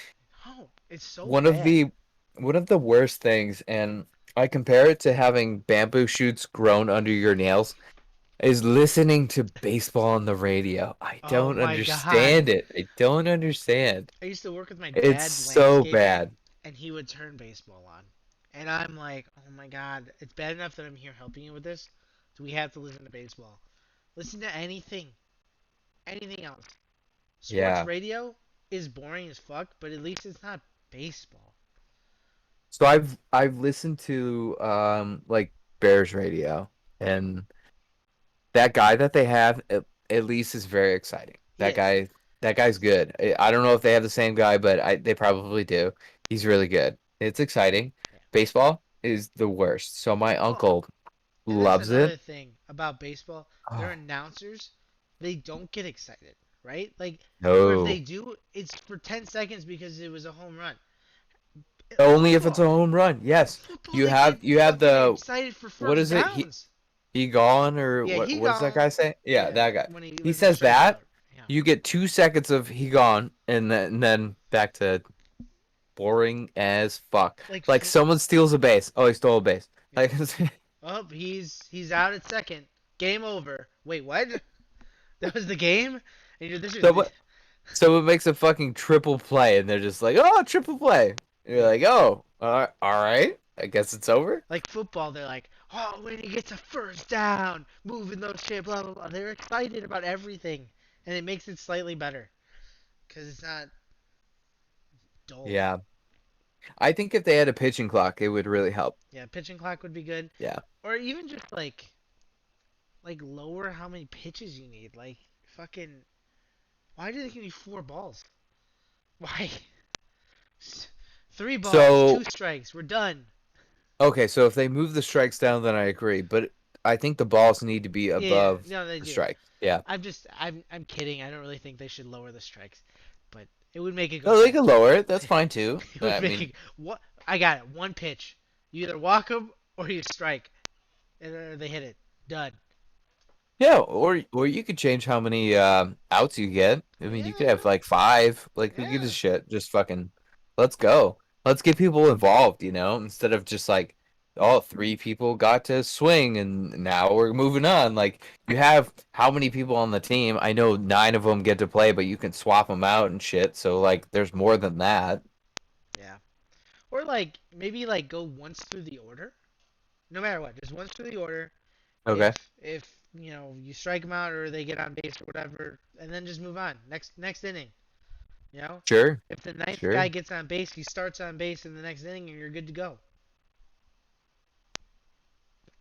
no. It's so One of bad. the one of the worst things, and I compare it to having bamboo shoots grown under your nails, is listening to baseball on the radio. I Oh don't my god. understand it. I don't understand. I used to work with my It's dad so landscaping, bad. and he would turn baseball on. And I'm like, oh my god, it's bad enough that I'm here helping you with this. Do we have to listen to baseball? Listen to anything else. Sports Yeah. radio is boring as fuck, but at least it's not baseball. So I've listened to like Bears radio, and that guy that they have at least is very exciting. He is. That guy's good. I don't know if they have the same guy, but they probably do. He's really good. It's exciting. Yeah. Baseball is the worst. So my Well, uncle and that's loves another it. thing about baseball. Their Oh, announcers, they don't get excited, right? Like, or if they no. do, it's for 10 seconds because it was a home run. Only if it's a Football, home run. Yes. football, You they get have fucking the excited for what first is it? downs. He gone or Yeah, he what does that gone. guy say? Yeah, Yeah, that guy. when he He was in says that. strikeout. Yeah, You get 2 seconds of he gone, and then back to boring as fuck. like Like for someone steals a base. Oh, he stole a base. yeah. Like Oh, he's out at second. Game over. Wait, what? That was the game? And you're this. So what? So it makes a fucking triple play, and they're just like, "Oh, triple play." And you're Yeah. like, "Oh, all right. I guess it's over." Like football, they're like, oh, when he gets a first down, moving those shit, blah blah blah. They're excited about everything, and it makes it slightly better because it's not dull. Yeah, I think if they had a pitching clock, it would really help. Yeah, pitching clock would be good, Yeah. or even just like lower how many pitches you need. Like fucking, why do they give you 4 balls? Why? 3 balls, So 2 strikes, we're done. okay, so if they move the strikes down, then I agree. But I think the balls need to be Yeah, above no, they the do. strike. Yeah. I'm kidding. I don't really think they should lower the strikes, but it would make it go No, they faster. can lower it. That's fine too. It would I make mean, it what I got it. One pitch. You either walk them or you strike, and they hit it. Done. yeah, or you could change how many outs you get. I mean, you could have Yeah, like five. Like, who gives a yeah, shit? Just fucking, let's go. Let's get people involved, instead of just like, oh, three people got to swing and now we're moving on. Like, you have how many people on the team? I know nine of them get to play, but you can swap them out and shit. So like, there's more than that. yeah. Or like maybe like go once through the order. No matter what, just once through the order. If Okay. if you strike them out or they get on base or whatever, and then just move on. Next inning. You know, Sure. if the ninth guy Sure. gets on base, he starts on base in the next inning, and you're good to go.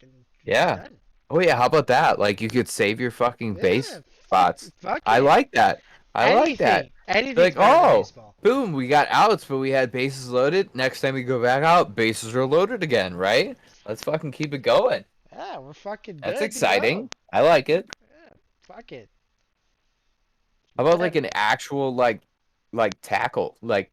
You're Yeah. done. Oh yeah, how about that? Like you could save your fucking Yeah, base spots. fuck I it. like that. I like that. Anything's Like, better than oh, baseball. boom, we got outs, but we had bases loaded. Next time we go back out, bases are loaded again, right? Let's fucking keep it going. Yeah, we're fucking That's good to go. exciting. I like it. Yeah, fuck it. How about like Whatever. an actual like tackle, like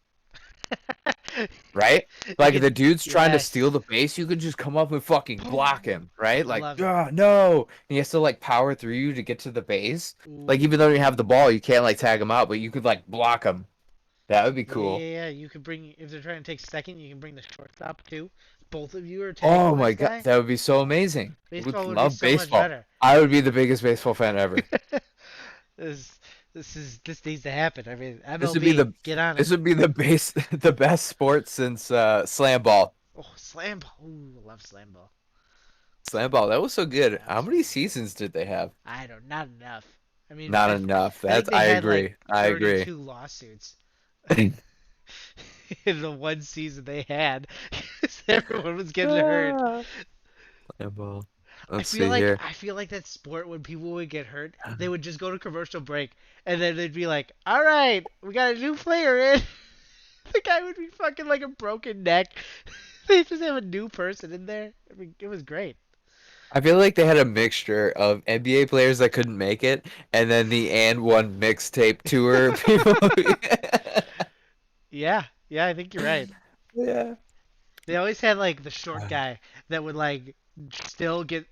right? You Like could, the dude's trying to steal yes. the base, you could just come up and fucking block Boom. him, right? I Like, love it. no. And he has to like power through you to get to the base. Like even though Ooh. you have the ball, you can't like tag him out, but you could like block him. That would be Yeah, yeah, cool. yeah. You could bring if they're trying to take second, you can bring the shortstop too. Both of you are tagging Oh the my next God, guy. that would be so amazing. Would Baseball would be love so much baseball. better. I would be the biggest baseball fan ever. this this needs to happen. I mean, This would be MLB, the get on it. this would be the base the best sport since slam ball. Oh, slam ball. Ooh, I love slam ball. Slam ball, that was so good. That How was many fun. seasons did they have? I don't, not enough. I mean, Not enough. I think That's they I had like agree. I agree. 32 lawsuits in the one season they had. 'Cause everyone was getting hurt. Ah, slam ball. Let's see here. I feel like that sport when people would get hurt, they would just go to commercial break and then they'd be like, "All right, we got a new player in." The guy would be fucking like a broken neck. They just have a new person in there. I mean, it was great. I feel like they had a mixture of NBA players that couldn't make it, and then the and one mixtape tour people. Yeah, yeah, I think you're right. Yeah. They always had like the short guy that would like still get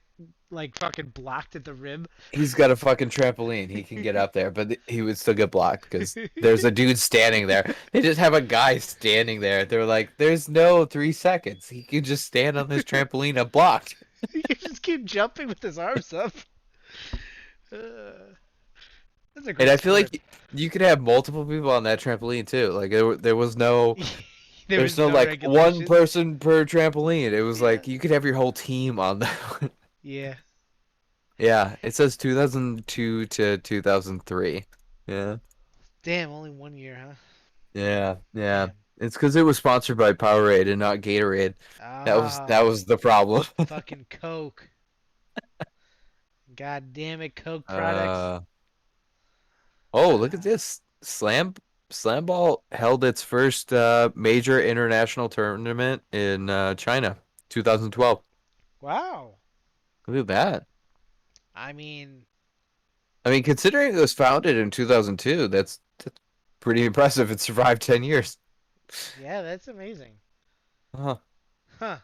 like fucking blocked at the rim. He's got a fucking trampoline. He can get up there, but he would still get blocked because there's a dude standing there. They just have a guy standing there. They're like, there's no 3 seconds. He can just stand on this trampoline and blocked. He could just keep jumping with his arms up. Uh, that's a And great I feel sport. like you could have multiple people on that trampoline too. Like there was no There there's was no no like one regulations. person per trampoline. It was Yeah. like you could have your whole team on that one. Yeah. Yeah, it says 2002 to 2003. Yeah. Damn, only 1 year, huh? Yeah. Damn. It's because it was sponsored by Powerade and not Gatorade. That was Ah, the problem. fucking Coke. God damn it, Coke products. Uh oh, look at Ah, this. Slam Ball held its first major international tournament in China, 2012. wow. Look at that. I mean, I mean, considering it was founded in 2002, that's pretty impressive. It survived 10 years. yeah, that's amazing. Huh. Huh.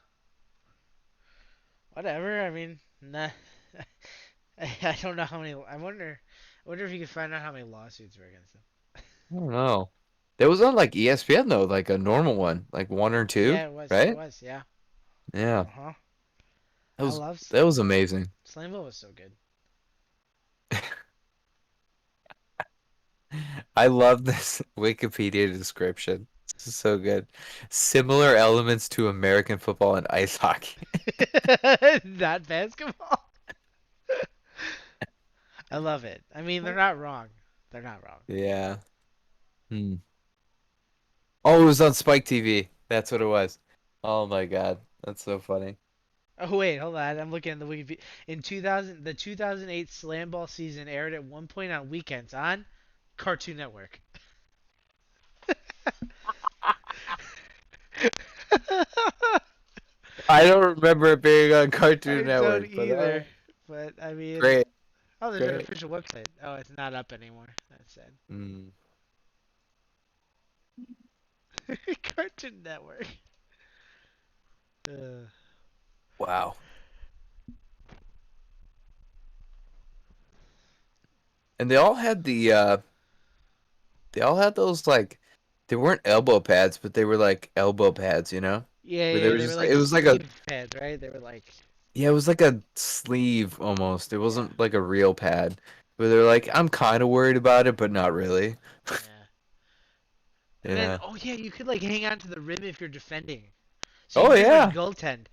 Whatever. I mean, nah. I don't know how many. I wonder if you could find out how many lawsuits were against them. I don't know. There was on like ESPN though, like a normal one, like one or two, Yeah, it was. It right? was. Yeah. Yeah. Uh huh. That I was love that was Slam Ball. amazing. Slam Ball was so good. I love this Wikipedia description. This is so good. Similar elements to American football and ice hockey. Not basketball. I love it. I mean, they're not wrong. They're not wrong. Yeah. Hmm. Oh, it was on Spike TV. That's what it was. Oh my God. That's so funny. Oh wait, hold on. I'm looking at the Wikipedia. In 2000, the 2008 Slam Ball season aired at one point on weekends on Cartoon Network. I don't remember it being on I Cartoon don't Network, but either. But I mean, great, oh, there's an great. official website. Oh, it's not up anymore. That's sad. Mm, Cartoon Network. Uh, wow. And they all had those like they weren't elbow pads, but they were like elbow pads, you know? yeah, Where they yeah, were they were just like it was like a sleeve pads, right? They were like, yeah, it was like a sleeve almost. It yeah, wasn't like a real pad. But they're like, I'm kind of worried about it, but not really. yeah. And then, Yeah. oh yeah, you could like hang on to the rim if you're defending, so you Oh could just like yeah. goaltend.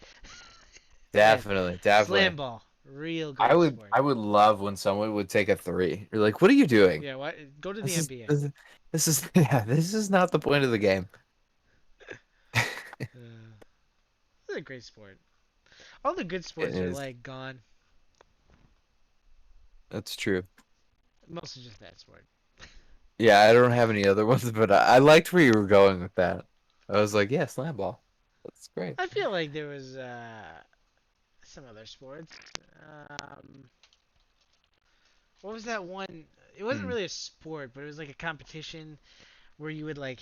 Man, Definitely, slam definitely. ball, real I great would sport. I would love when someone would take a three. You're like, what are you doing? Yeah, what? Go to the This is NBA. this is, this is yeah, this is not the point of the game. It's a great sport. All the good It sports are is. like gone. That's true. Mostly just that sport. Yeah, I don't have any other ones, but I liked where you were going with that. I was like, yeah, slam ball. That's great. I feel like there was some other sports. Um, what was that one? It wasn't Hmm. really a sport, but it was like a competition where you would like,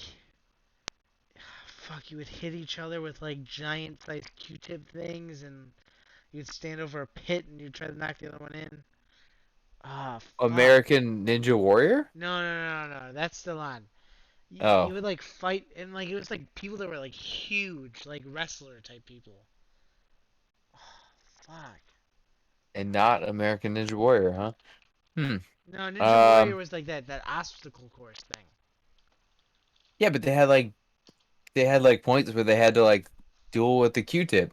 fuck, you would hit each other with like giant like Q-tip things, and you'd stand over a pit and you'd try to knock the other one in. Ah, fuck. American Ninja Warrior? No, no, no, no. That's still on. You Oh, would like fight, and like it was like people that were like huge, like wrestler type people. Fuck. and not American Ninja Warrior, huh? Hmm. No, Ninja Warrior Um, was like that obstacle course thing. yeah, but they had like points where they had to like duel with the Q-tip.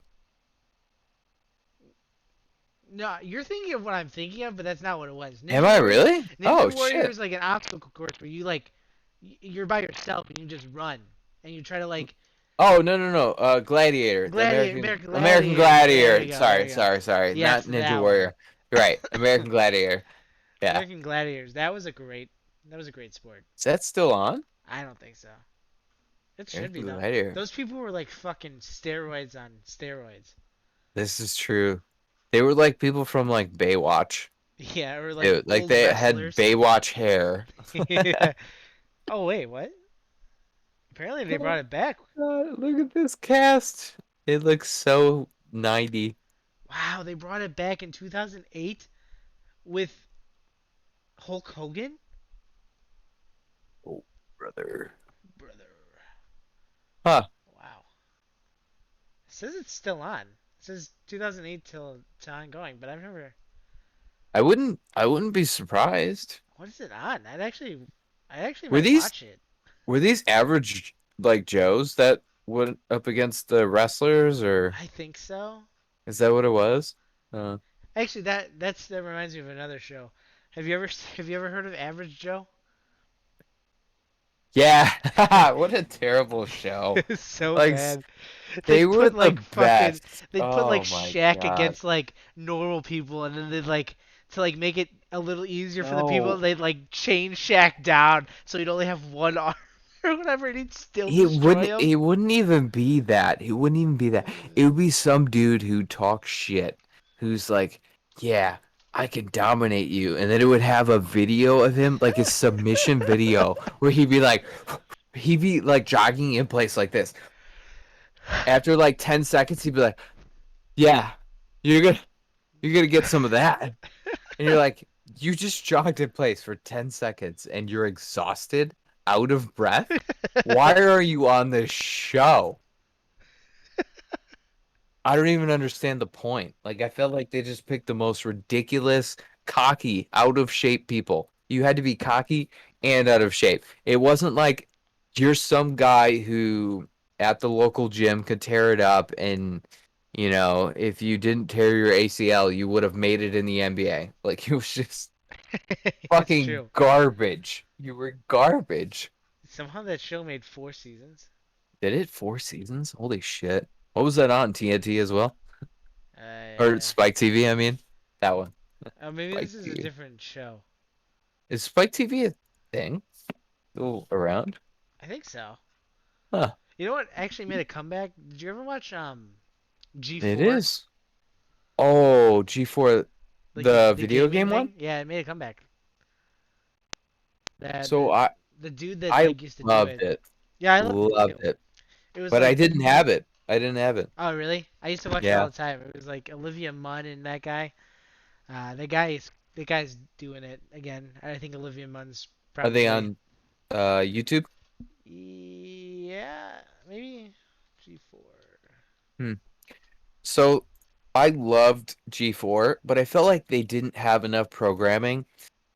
No, you're thinking of what I'm thinking of, but that's not what it was. Am I really? Ninja Oh Warrior shit. is like an obstacle course where you like you're by yourself and you just run and you try to like Oh no no no. Gladiator, the gladiator, American American Gladiator. There you Gladiator. go, there Sorry, you go. sorry, sorry. Not Yes, Ninja that one. Warrior. You're right. American Gladiator. Yeah. American Gladiators. That was a great sport. Is that still on? I don't think so. It should be American though. Gladiator. Those people were like fucking steroids on steroids. This is true. They were like people from like Baywatch. Yeah, or like Like old they had wrestlers. Baywatch hair. Yeah. Oh wait, what? Apparently they brought Oh it back. God, look at this cast. It looks so 90. Wow, they brought it back in 2008 with Hulk Hogan? Oh, brother. Brother. Huh. Wow. It says it's still on. It says 2008 till ongoing, but I've never. I wouldn't be surprised. What is it on? I actually Were might these watch it. were these average like Joes that went up against the wrestlers, or I think so. is that what it was? Uh, Actually, that reminds me of another show. Have you ever heard of Average Joe? yeah. What a terrible show. It's so Like bad. they They'd were put the like fucking best. they'd put like Oh my Shaq God. against like normal people, and then they'd like to like make it a little easier for the people. No. They'd like chain Shaq down so he'd only have one arm or whatever, and he'd still It destroy wouldn't him. it wouldn't even be that. It wouldn't even be that. It would be some dude who talks shit, who's like, "Yeah, I can dominate you." And then it would have a video of him, like a submission video, where he'd be like jogging in place like this. After like 10 seconds, he'd be like, "Yeah, you're gonna you're gonna get some of that." And you're like, "You just jogged in place for 10 seconds and you're exhausted, out of breath? Why are you on this show?" I don't even understand the point. Like, I felt like they just picked the most ridiculous, cocky, out of shape people. You had to be cocky and out of shape. It wasn't like you're some guy who at the local gym could tear it up and, if you didn't tear your ACL, you would have made it in the NBA. Like, it was just It's fucking true. garbage. You were garbage. Somehow that show made 4 seasons. Did it 4 seasons? Holy shit. What was that on? TNT as well? Or Uh, Spike TV, I mean? That one. Maybe Spike this is a TV. different show. Is Spike TV a thing? Still around? I think so. Huh. You know what actually made a comeback? Did you ever watch It G4? is. Oh, G4, Like the the the video gaming game one? thing? Yeah, it made a comeback. That So the I the dude that I like used to do loved it. it. Yeah, I loved it Loved too. it. It was But I like, didn't have it. I didn't have it. oh really? I used to watch it all Yeah. the time. It was like Olivia Munn and that guy. The guy's doing it again. I think Olivia Munn's Are they probably, on YouTube? yeah, maybe G4. Hmm. So I loved G4, but I felt like they didn't have enough programming.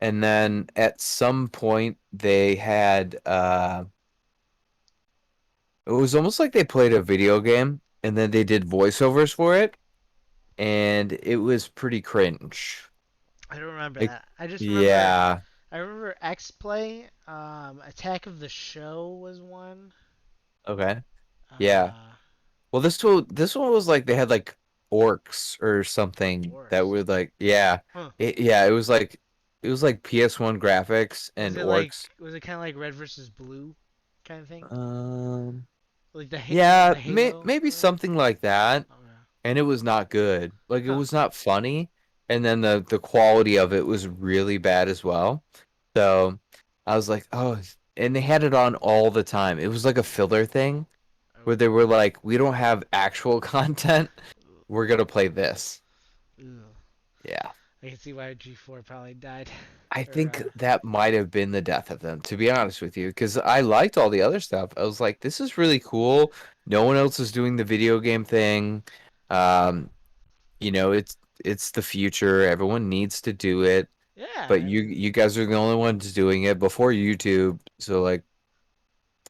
And then at some point they had it was almost like they played a video game and then they did voiceovers for it, and it was pretty cringe. I don't remember Like, that. I just remember yeah, I remember X Play. Attack of the Show was one. okay, yeah. Uh, Well, this one was like they had like orcs or something that Orcs. were like, yeah, Huh. it was like PS1 graphics Was and it like orcs. was it kind of like Red versus Blue kind of thing? Um, Like yeah, the Halo maybe or whatever? something like that. Oh yeah. And it was not good. Like, it Huh. was not funny, and then the quality of it was really bad as well. So I was like, oh, and they had it on all the time. It was like a filler thing where Oh. they were like, we don't have actual content. We're gonna play this. Ugh. Yeah. I can see why G4 probably died. I or think that might have been the death of them, to be honest with you, because I liked all the other stuff. I was like, this is really cool. No one else is doing the video game thing. Um, it's the future. Everyone needs to do it, yeah, but I you mean, you guys are the only ones doing it before YouTube. So like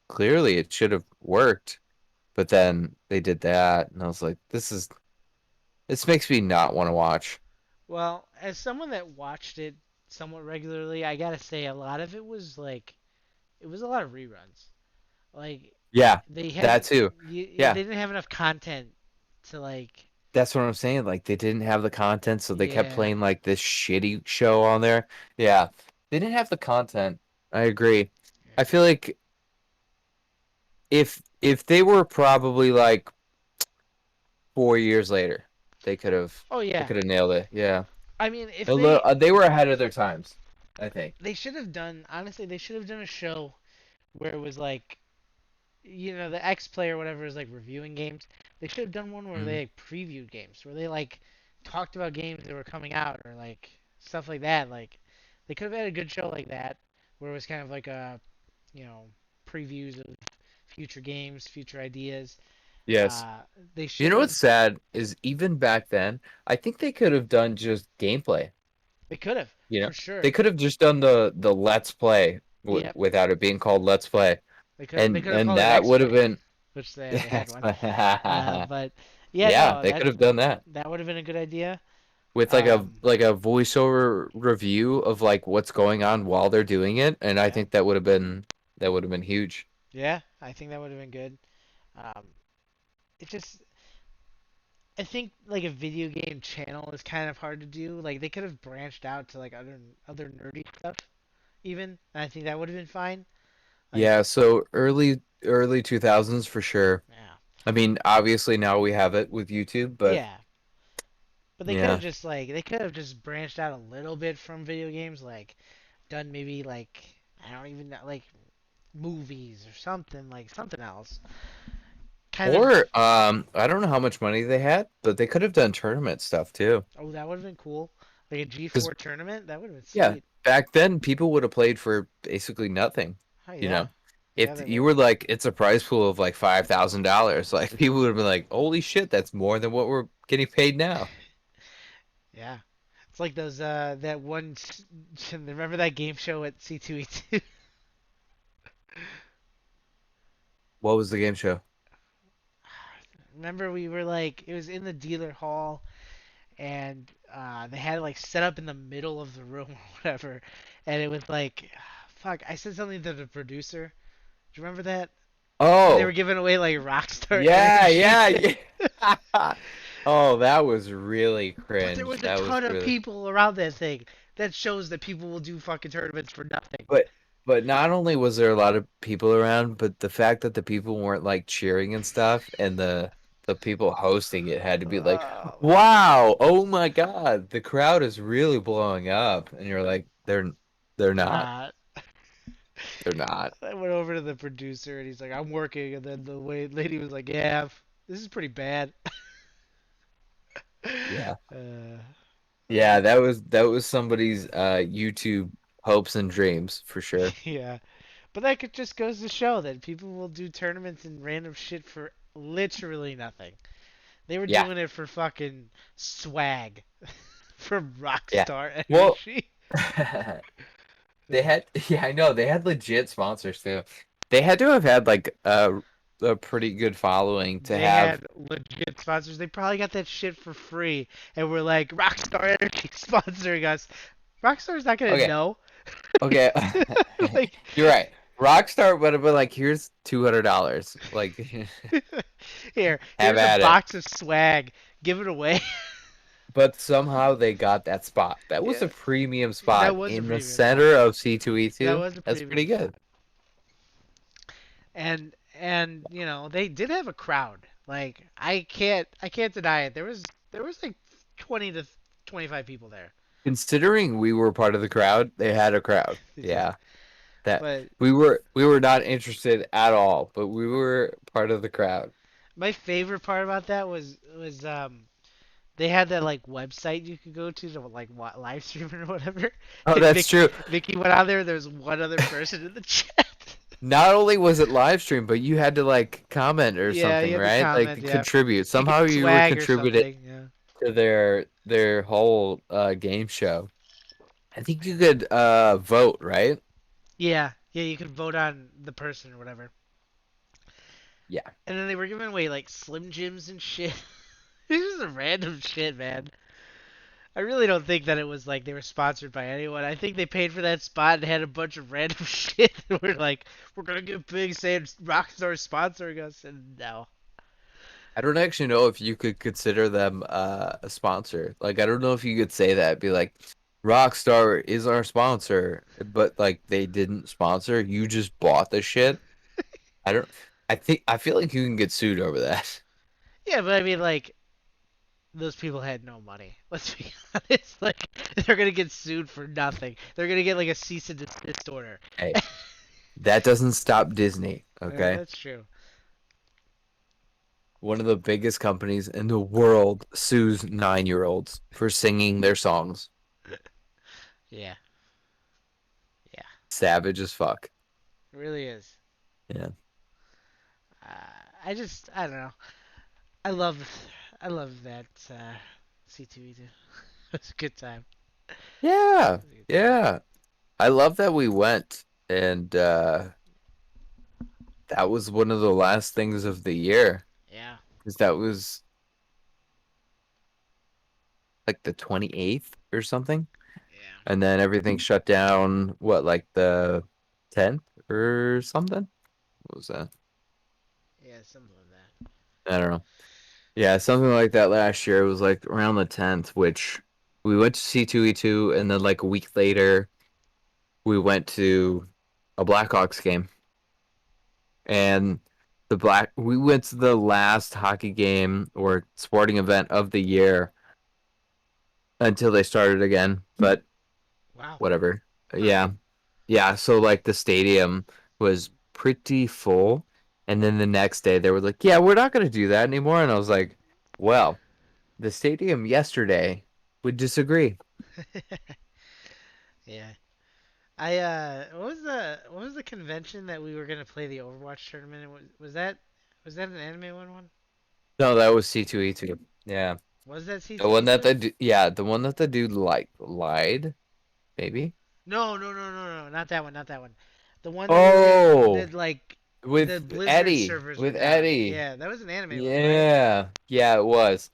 clearly it should have worked, but then they did that, and I was like, this makes me not want to watch. well, as someone that watched it somewhat regularly, I gotta say a lot of it was like it was a lot of reruns. Like Yeah, they had that too. they Yeah, didn't have enough content to like, that's what I'm saying. Like they didn't have the content, so they kept yeah. playing like this shitty show on there. Yeah, they didn't have the content. I agree. I feel like if they were probably like 4 years later, they could have Oh they yeah. could have nailed it. Yeah. I mean, if A little, they they were ahead of their times, I think. they should have done, honestly, they should have done a show where it was like, the X Play or whatever is like reviewing games. They should have done one where Mm. they like previewed games, where they like talked about games that were coming out or like stuff like that. Like they could have had a good show like that, where it was kind of like a, you know, previews of future games, future ideas. Yes. Uh, they You should know have. what's sad is even back then, I think they could have done just gameplay. They could have You know, for sure. they could have just done the Let's Play Yep. without it being called Let's Play, They and could have and called it that X would have Play, been which they had Yes. one. But yeah, Yeah, no, they could have done that that would have been a good idea. with like a Um, like a voiceover review of like what's going on while they're doing it, and I yeah, think that would have been huge. yeah, I think that would have been good. Um, it just, I think like a video game channel is kind of hard to do. Like they could have branched out to like other nerdy stuff even, and I think that would have been fine. Like, Yeah, so early 2000s for sure. yeah, I mean, obviously now we have it with YouTube, but yeah, but yeah. they could have just branched out a little bit from video games, like done maybe like, I don't even know, like movies or something, like something else. Kind of. Or I don't know how much money they had, but they could have done tournament stuff too. Oh, that would have been cool. Like a Because G4 tournament, that would have been yeah, sweet. back then people would have played for basically nothing, Oh you yeah. know. Yeah, If they you were. were like, it's a prize pool of like $5,000, like people would have been like, "Holy shit, that's more than what we're getting paid now." Yeah. It's like those that one remember that game show at C2E2? What was the game show? Remember we were like it was in the dealer hall and they had it like set up in the middle of the room or whatever and it was like fuck, I said something to the producer. Do you remember that? And they were Oh, giving away like Rockstar yeah, Energy. yeah, yeah. Oh, that was really But there cringe. was a That was ton of really. people around that thing. That shows that people will do fucking tournaments for nothing. But but not only was there a lot of people around, but the fact that the people weren't like cheering and stuff, and the people hosting it had to be like, Oh my "Wow, oh my God, the crowd is really blowing up," and you're like, "They're they're not, not. they're not." I went over to the producer and he's like, "I'm working," and then the lady was like, "Yeah, this is pretty bad." Yeah, uh, yeah, that was somebody's YouTube hopes and dreams for sure. yeah, but that could just goes to show that people will do tournaments and random shit for literally nothing. They were Yeah, doing it for fucking swag from yeah. Rockstar Well, Energy. they had, yeah, I know they had legit sponsors too. They had to have had like a pretty good following to They have. had legit sponsors. They probably got that shit for free, and we're like, Rockstar Energy sponsoring us. Rockstar's not gonna Okay, know. okay, Like, you're right. Rockstar would have been like, here's $200. Like, have here's a at it. box of swag. Give it away. But somehow they got that spot. That was Yeah, a premium that spot was a in the premium spot. center of That C2E2. was a That's premium pretty spot. good. And you know they did have a crowd. Like I can't deny it. There was like 20 to 25 people there. Considering we were part of the crowd, they had a crowd. They did. Yeah. That But we were not interested at all, but we were part of the crowd. my favorite part about that was they had that like website you could go to like live stream or whatever. Oh, And that's true. Vicky went on there. There's one other person in the chat. Not only was it live stream, but you had to like comment or Yeah, you something, had to right? comment. Like Yeah, contribute. to get Somehow you were swag or contributed something. Yeah. to their whole game show. I think you could vote, right? Yeah, yeah. You could vote on the person or whatever. Yeah. And then they were giving away like Slim Jims and shit. This is a random shit, man. I really don't think that it was like they were sponsored by anyone. I think they paid for that spot and had a bunch of random shit. And we're like, we're gonna get big saying Rockstar sponsoring us, and no. I don't actually know if you could consider them a sponsor. Like, I don't know if you could say that, be like, Rockstar is our sponsor, but like they didn't sponsor. You just bought the shit. I don't. I feel like you can get sued over that. Yeah, but I mean, like, those people had no money. Let's be honest. Like, they're gonna get sued for nothing. They're gonna get like a cease and desist order. Hey, that doesn't stop Disney, okay? That's true. One of the biggest companies in the world sues 9-year-olds for singing their songs. Yeah, yeah, Savage as fuck. it really is. Yeah. I don't know. I love, I love that C2E2. It's a good time. Yeah. It was a good time. Yeah. I love that we went and that was one of the last things of the year. Yeah, Because that was like the 28th or something. yeah, And then everything shut down, what, like the 10th or something? What was that? yeah. Something like that. I don't know. Yeah, something like that last year. It was like around the 10th, which we went to C2E2, and then like a week later, we went to a Blackhawks game. And we went to the last hockey game or sporting event of the year until they started again. But Wow. whatever. Huh. Yeah. Yeah, so like the stadium was pretty full. And then the next day they were like, "Yeah, we're not going to do that anymore." And I was like, "Well, the stadium yesterday would disagree." Yeah. what was the convention that we were gonna play the Overwatch tournament? Was that an anime one? No, that was C2E2. Yeah. Was that The one that C2E2? the one that the dude lied, maybe? No, not that one, not that one. The one that we were gonna Oh, that like the with Blizzard Eddie, servers were with down. Eddie. Yeah, that was an anime one, right? Yeah. Yeah, it was.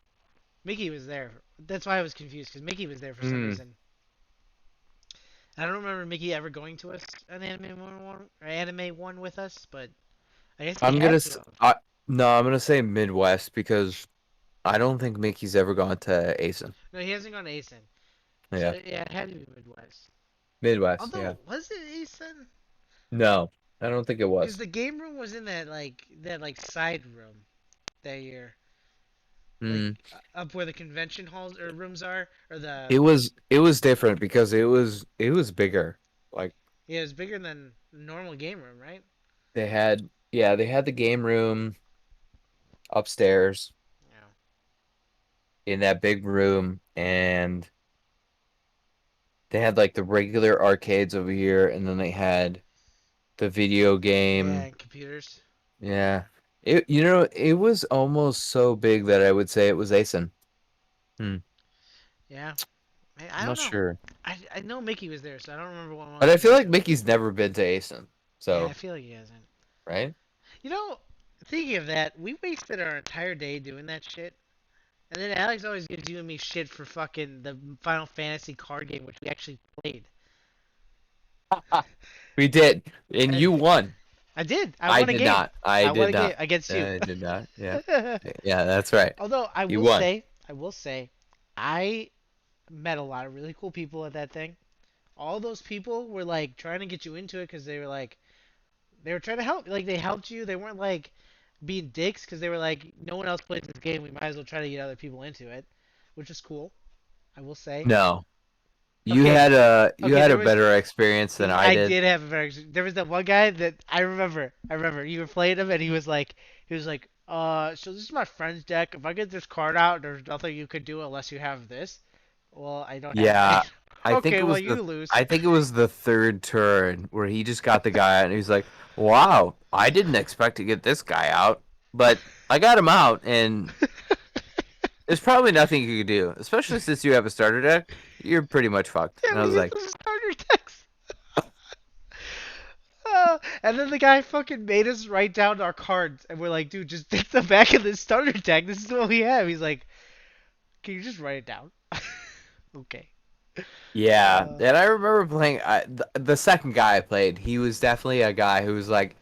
Mickey was there. That's why I was confused because Mickey was there for some Hmm. reason. I don't remember Mickey ever going to us an anime one with us, but I guess he I'm gonna had to s have. I No, I'm gonna say Midwest because I don't think Mickey's ever gone to ASIN. No, he hasn't gone to ASIN. So Yeah. yeah, it had to be Midwest. Midwest, yeah. Although, was it ASIN? No, I don't think it Because was. the game room was in that side room that year, like Mm. up where the convention halls or rooms are, or the It was different because it was bigger. Like yeah, it was bigger than normal game room, right? they had the game room upstairs Yeah. in that big room, and they had like the regular arcades over here, and then they had the video Yeah, game. and computers. Yeah. It was almost so big that I would say it was ASIN. Hmm. Yeah. I I'm don't not know. sure. I know Mickey was there, so I don't remember what one But I we feel went like to with him. Mickey's never been to ASIN. Yeah, I So, feel like he hasn't. right? You know, thinking of that, we wasted our entire day doing that shit. And then Alex always gives you and me shit for fucking the Final Fantasy card game, which we actually played. We did. And I, you won. I did. I I won a did game. not. I I won did a game not. against you. I did not. Yeah. Yeah, that's right. Although You won. I will say, I met a lot of really cool people at that thing. All those people were like trying to get you into it because they were trying to help. Like they helped you. They weren't like being dicks because they were like, no one else plays this game. We might as well try to get other people into it, which is cool. I will say. No. You Okay, had a you okay. had a better experience than I I did. did have a very. There was that one guy that I remember. I remember you were playing him, and he was like, so this is my friend's deck. If I get this card out, there's nothing you could do unless you have this. Well, I don't have. Yeah. I think Okay, it well was you lose. I think it was the third turn where he just got the guy out and he's like, "Wow, I didn't expect to get this guy out, but I got him out and there's probably nothing you could do, especially since you have a starter deck. You're pretty much fucked." Yeah, And I we was used like, the starter decks. And then the guy fucking made us write down our cards, and we're like, dude, just pick the back of this starter deck. This is what we have. He's like, can you just write it down? Okay. "Yeah." Uh, And I remember playing the second guy I played. He was definitely a guy who was like,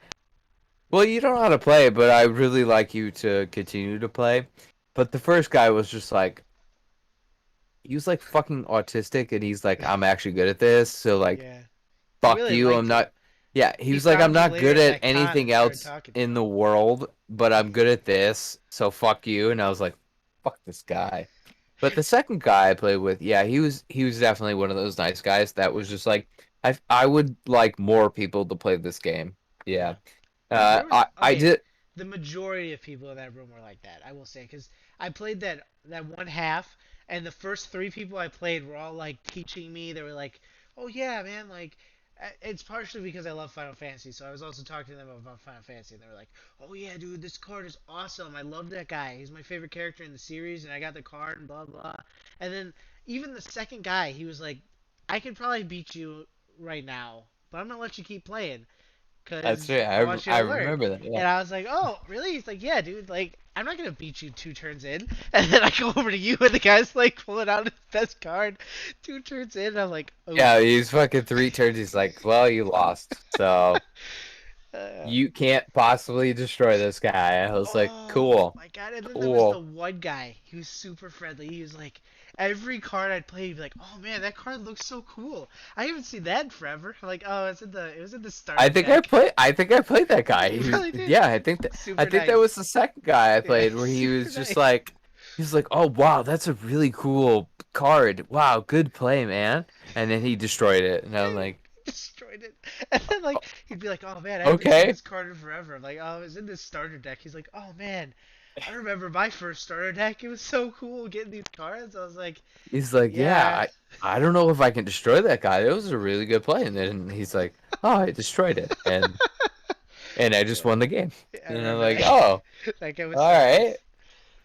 "Well, you don't know how to play, but I really like you to continue to play." But the first guy was just like he was like fucking autistic and he's like, I'm actually good at this, so like yeah. He fuck really you, I'm liked you. not. Yeah, he He was like, I'm found you not later good at at that con anything and started else talking to in you. the world, but I'm good at this, so fuck you. And I was like, fuck this guy. But the second guy I played with, yeah, he was definitely one of those nice guys that was just like, I would like more people to play this game. Yeah. Yeah. There was I okay. did. The majority of people in that room were like that. I will say because I played that one half, and the first three people I played were all like teaching me. They were like, "Oh yeah, man, like." It's partially because I love Final Fantasy, so I was also talking to them about Final Fantasy, and they were like, "Oh yeah, dude, this card is awesome. I love that guy. He's my favorite character in the series, and I got the card and blah blah." And then even the second guy, he was like, "I could probably beat you right now, but I'm gonna let you keep playing." That's Because right. I want you I to learn. remember that. Yeah. And I was like, oh, really? He's like, yeah, dude, like, I'm not going to beat you two turns in. And then I go over to you, and the guy's like pulling out his best card two turns in. And I'm like, oh. Yeah, he's fucking three turns. He's like, well, you lost, so Uh, you can't possibly destroy this guy. I was like, oh cool, my god. And then there was the cool. one guy. He was super friendly. He was like, every card I'd play, he'd be like, oh man, that card looks so cool. I haven't seen that in forever. I'm like, oh, it was in the I starter think I deck. play. I think I played that guy. You really did. Yeah, I Super think that nice. was the second guy I Yeah, played where he super was just nice. like, he was like, oh wow, that's a really cool card. Wow, good play, man. And then he destroyed it, and I'm like, Destroyed it. And then like he'd be like, "Oh man, I haven't seen okay, this card in forever." I'm like, "Oh, it's in this starter deck." He's like, "Oh man." I remember my first starter deck. It was so cool getting these cards. I was like, He's like, yeah, yeah. I don't know if I can destroy that guy. It was a really good play. And then he's like, oh, I destroyed it. And I just Yeah, won the game. I And I'm remember like, that. oh, That guy was all so right. pissed.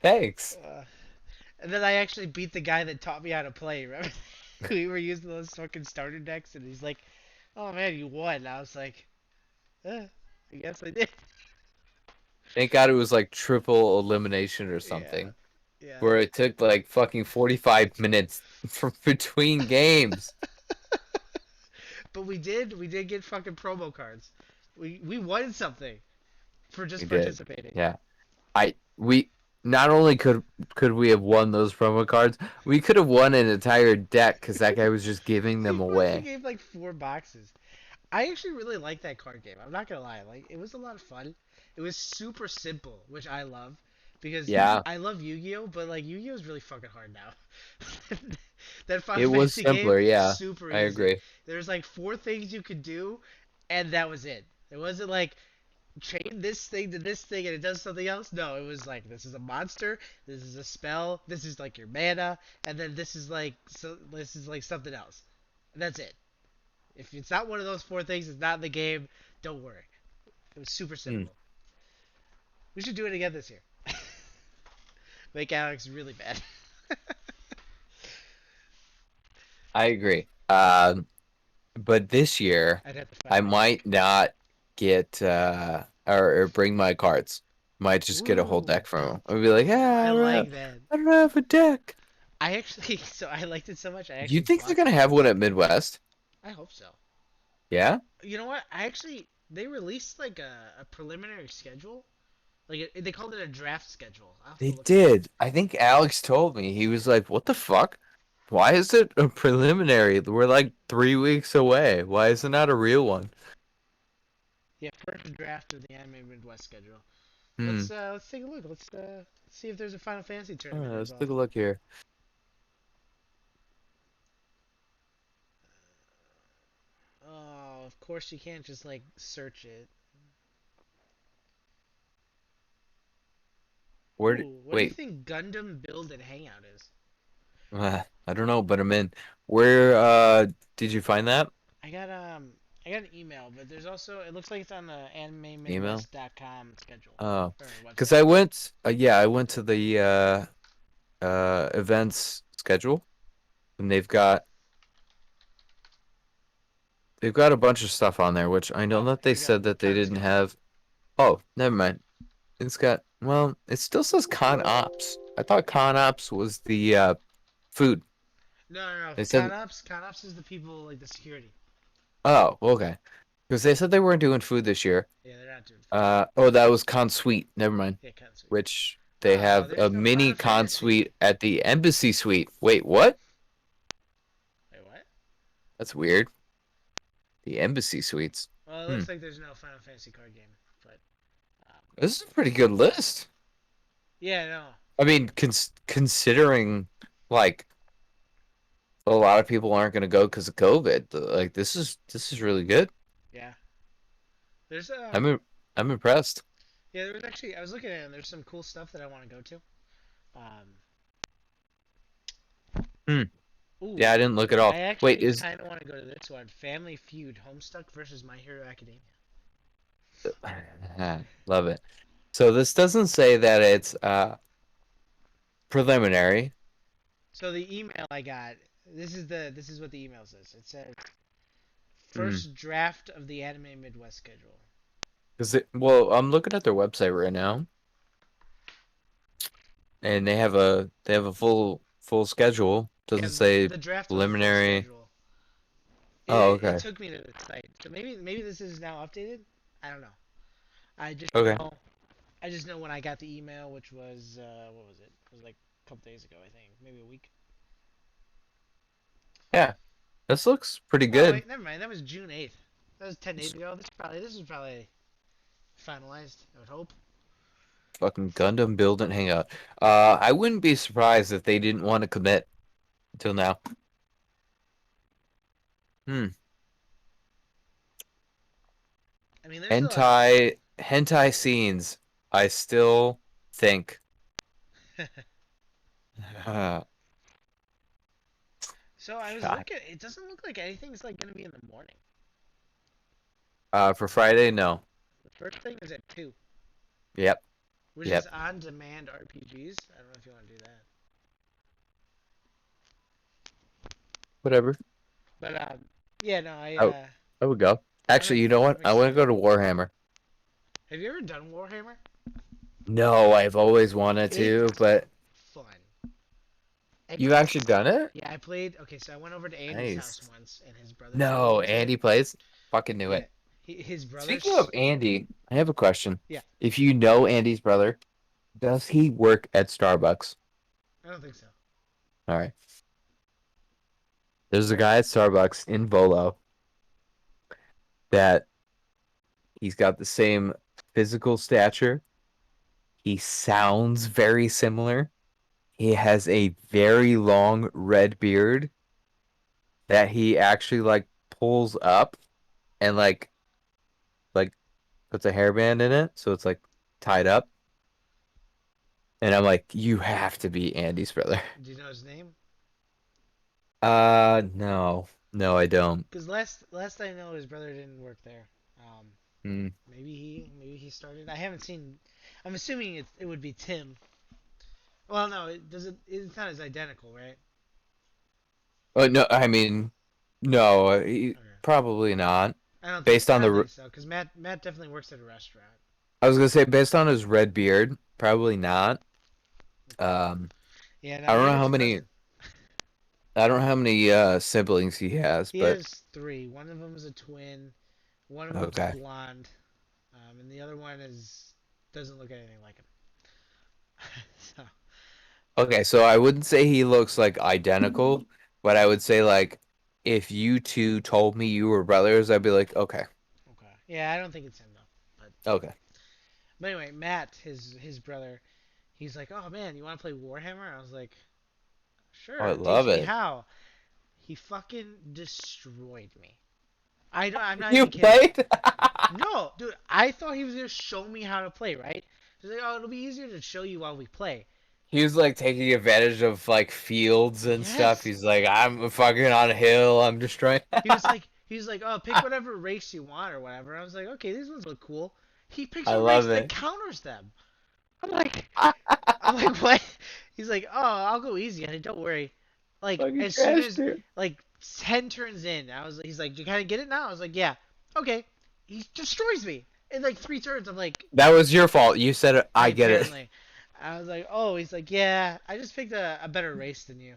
Thanks. Uh, and then I actually beat the guy that taught me how to play. Remember? We were using those fucking starter decks, and he's like, "Oh man, you won." And I was like, "I guess I did." Thank God it was like triple elimination or Yeah, something, yeah. where it took like fucking 45 minutes for between games. But we did get fucking promo cards. We won something for We just did. participating. Yeah. We not only could we have won those promo cards, we could have won an entire deck because that guy was just giving He them must have away. gave like 4 boxes. I actually really like that card game. I'm not gonna lie. Like it was a lot of fun. It was super simple, which I love because Yeah, I love Yu-Gi-Oh, but like Yu-Gi-Oh is really fucking hard now. That it Final was Fantasy game, simpler. Yeah, super I easy. agree. There's like 4 things you could do, and that was it. It wasn't like chain this thing to this thing and it does something else. No, it was like this is a monster, this is a spell, this is like your mana, and then this is like something else. And that's it. If it's not one of those 4 things, it's not in the game. Don't worry. It was super Hmm, simple. We should do it again this year. Make Alex really bad. I agree. But this year I'd have to I find my might deck. not get or bring my cards. Might just get a whole Ooh, deck from him. I'll be like, yeah, I like that. I don't have a deck. I actually, so I liked it so much. I You actually think they're bought gonna have one cards. at Midwest? I hope so. Yeah, You know what? I actually they released like a preliminary schedule. Like they called it a draft schedule. I'll have to they look it up. did. I think Alex told me. He was like, what the fuck? Why is it a preliminary? We're like 3 weeks away. Why is it not a real one? Yeah, first draft of the Anime Midwest schedule. Hmm. Let's take a look. Let's see if there's a Final Fantasy tournament Let's take a involved. look here. Oh, of course you can't just like search it. Ooh, what do you Wait, think Gundam Build and Hangout is? I don't know, but I'm in. Where did you find that I got um I got an email, but there's also it looks like it's on the email? AnimeMidwest.com schedule Oh, or because website. I went. Yeah, I went to the events schedule, and they've got a bunch of stuff on there, which I know Oh, that here they we go. said that they Found the didn't schedule. have. Oh, never mind. It's got. Well, it still says Con Ops. I thought Con Ops was the food. No, no, no. They said. Conops is the people like the security. Oh, okay. Because they said they weren't doing food this year. Yeah, they're not doing food. Oh, that was Con Suite. Never mind. Yeah, kind of sweet. Which they Oh, have a there's no mini Final Con Fantasy. Suite at the Embassy Suite. Wait, what? Wait, what? That's weird. The Embassy Suites. Well, it Hmm. looks like there's no Final Fantasy card game, but This is a pretty good list. yeah, no, I mean, considering like a lot of people aren't going to go because of COVID. Like this is really good. yeah. There's I'm im- I'm impressed. yeah, there was actually I was looking at it and there's some cool stuff that I want to go to. Um, Hmm. ooh, Yeah, I didn't look at I all. Wait, actually is kind of want to go to this one: Family Feud, Homestuck versus My Hero Academia. love it. So this doesn't say that it's preliminary. So the email I got, this is what the email says. It says Hmm. first draft of the Anime Midwest schedule. Well, I'm looking at their website right now, and they have a full schedule. Yeah, Doesn't say the draft was full preliminary. schedule. Oh, It okay. took me to the site, so maybe this is now updated. I don't know. I just Okay. know I just know when I got the email, which was what was it? It was like a couple days ago, I think, maybe a week. Yeah, this looks pretty Oh good. wait, never mind. That was June 8th. That was 10 days ago. This is probably finalized. I would hope. Fucking Gundam Build and Hangout. I wouldn't be surprised if they didn't want to commit until now. Hmm. I mean, there's a Hentai scenes. I still think. God. So I was looking. It doesn't look like anything's like gonna be in the morning. For Friday, no. The first thing is at 2, Yep, which is yep. on-demand RPGs. I don't know if you want to do that, Whatever. but yeah, no, I I would go. Actually, you know what? I'm I want to go excited. to Warhammer. Have you ever done Warhammer? No, I've always wanted to, It's but fun. I you've actually done it? Yeah, I played. Okay, so I went over to Andy's house Nice. once, and his brother started No, into it. Andy plays. Fucking knew Yeah, it. his Speaking of brother's. Andy, I have a question. Yeah, If you know Andy's brother, does he work at Starbucks? I don't think so. All right. There's a guy at Starbucks in Volo that he's got the same physical stature. He sounds very similar. He has a very long red beard that he actually like pulls up and like puts a hairband in it, so it's like tied up. And I'm like, you have to be Andy's brother. Do you know his name? No. No, I don't. Because last I know, his brother didn't work there. Hmm. Maybe he started. I haven't seen. I'm assuming it would be Tim. Well, no, it doesn't. It's not as identical, right? Oh no, I mean, no, Okay. probably not. I don't think Based on I don't the, think so. Because Matt definitely works at a restaurant. I was gonna say based on his red beard, probably not. Okay. Um, Yeah, no, I don't know Andy's how many, cousin. I don't know how many siblings he has, He but has three. One of them is a twin. One of them's okay. blonde, and the other one is doesn't look anything like him. So, Okay, so I wouldn't say he looks like identical, but I would say like if you two told me you were brothers, I'd be like, okay, okay. Yeah, I don't think it's him though. okay. But anyway, Matt, his brother, he's like, "Oh man, you want to play Warhammer?" I was like, Oh, I "Sure, teach love me it. how." He fucking destroyed me. I don't, I'm not You even kidding. played? No, dude, I thought he was gonna show me how to play, right? He's like, "Oh, it'll be easier to show you while we play." He was like taking advantage of like fields and stuff. Yes. He's like, I'm fucking on a hill. I'm destroying. He was like, "Oh, pick whatever race you want or whatever." I was like, "Okay, these ones look cool." He picks I a race love that it. counters them. I'm like, I'm like, what? He's like, "Oh, I'll go easy on it. Don't worry." Like Fucking as soon trash, as dude. like 10 turns in, he's like, "Do you kind of get it now?" I was like, "Yeah." Okay. He destroys me in like 3 turns. I'm like, That was your fault. You said it. I I get it. apparently. I was like, "Oh." He's like, "Yeah, I just picked a better race than you."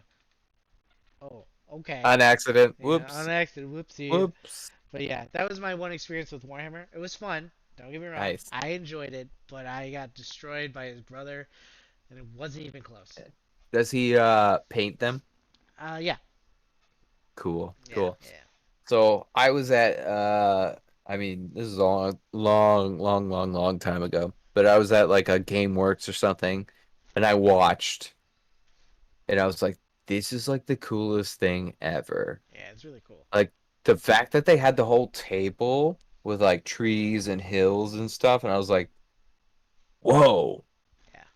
Oh, okay. On accident. Yeah, on Whoops. accident. Whoopsies. Whoops. But yeah, that was my one experience with Warhammer. It was fun. Don't get me wrong. Nice. I enjoyed it, but I got destroyed by his brother, and it wasn't even close. Does he paint them? Yeah, Cool. yeah, Cool. yeah. So I was at I mean, this is a long time ago. But I was at like a GameWorks or something and I watched and I was like, this is like the coolest thing ever. Yeah, it's really cool. Like the fact that they had the whole table with like trees and hills and stuff, and I was like, whoa.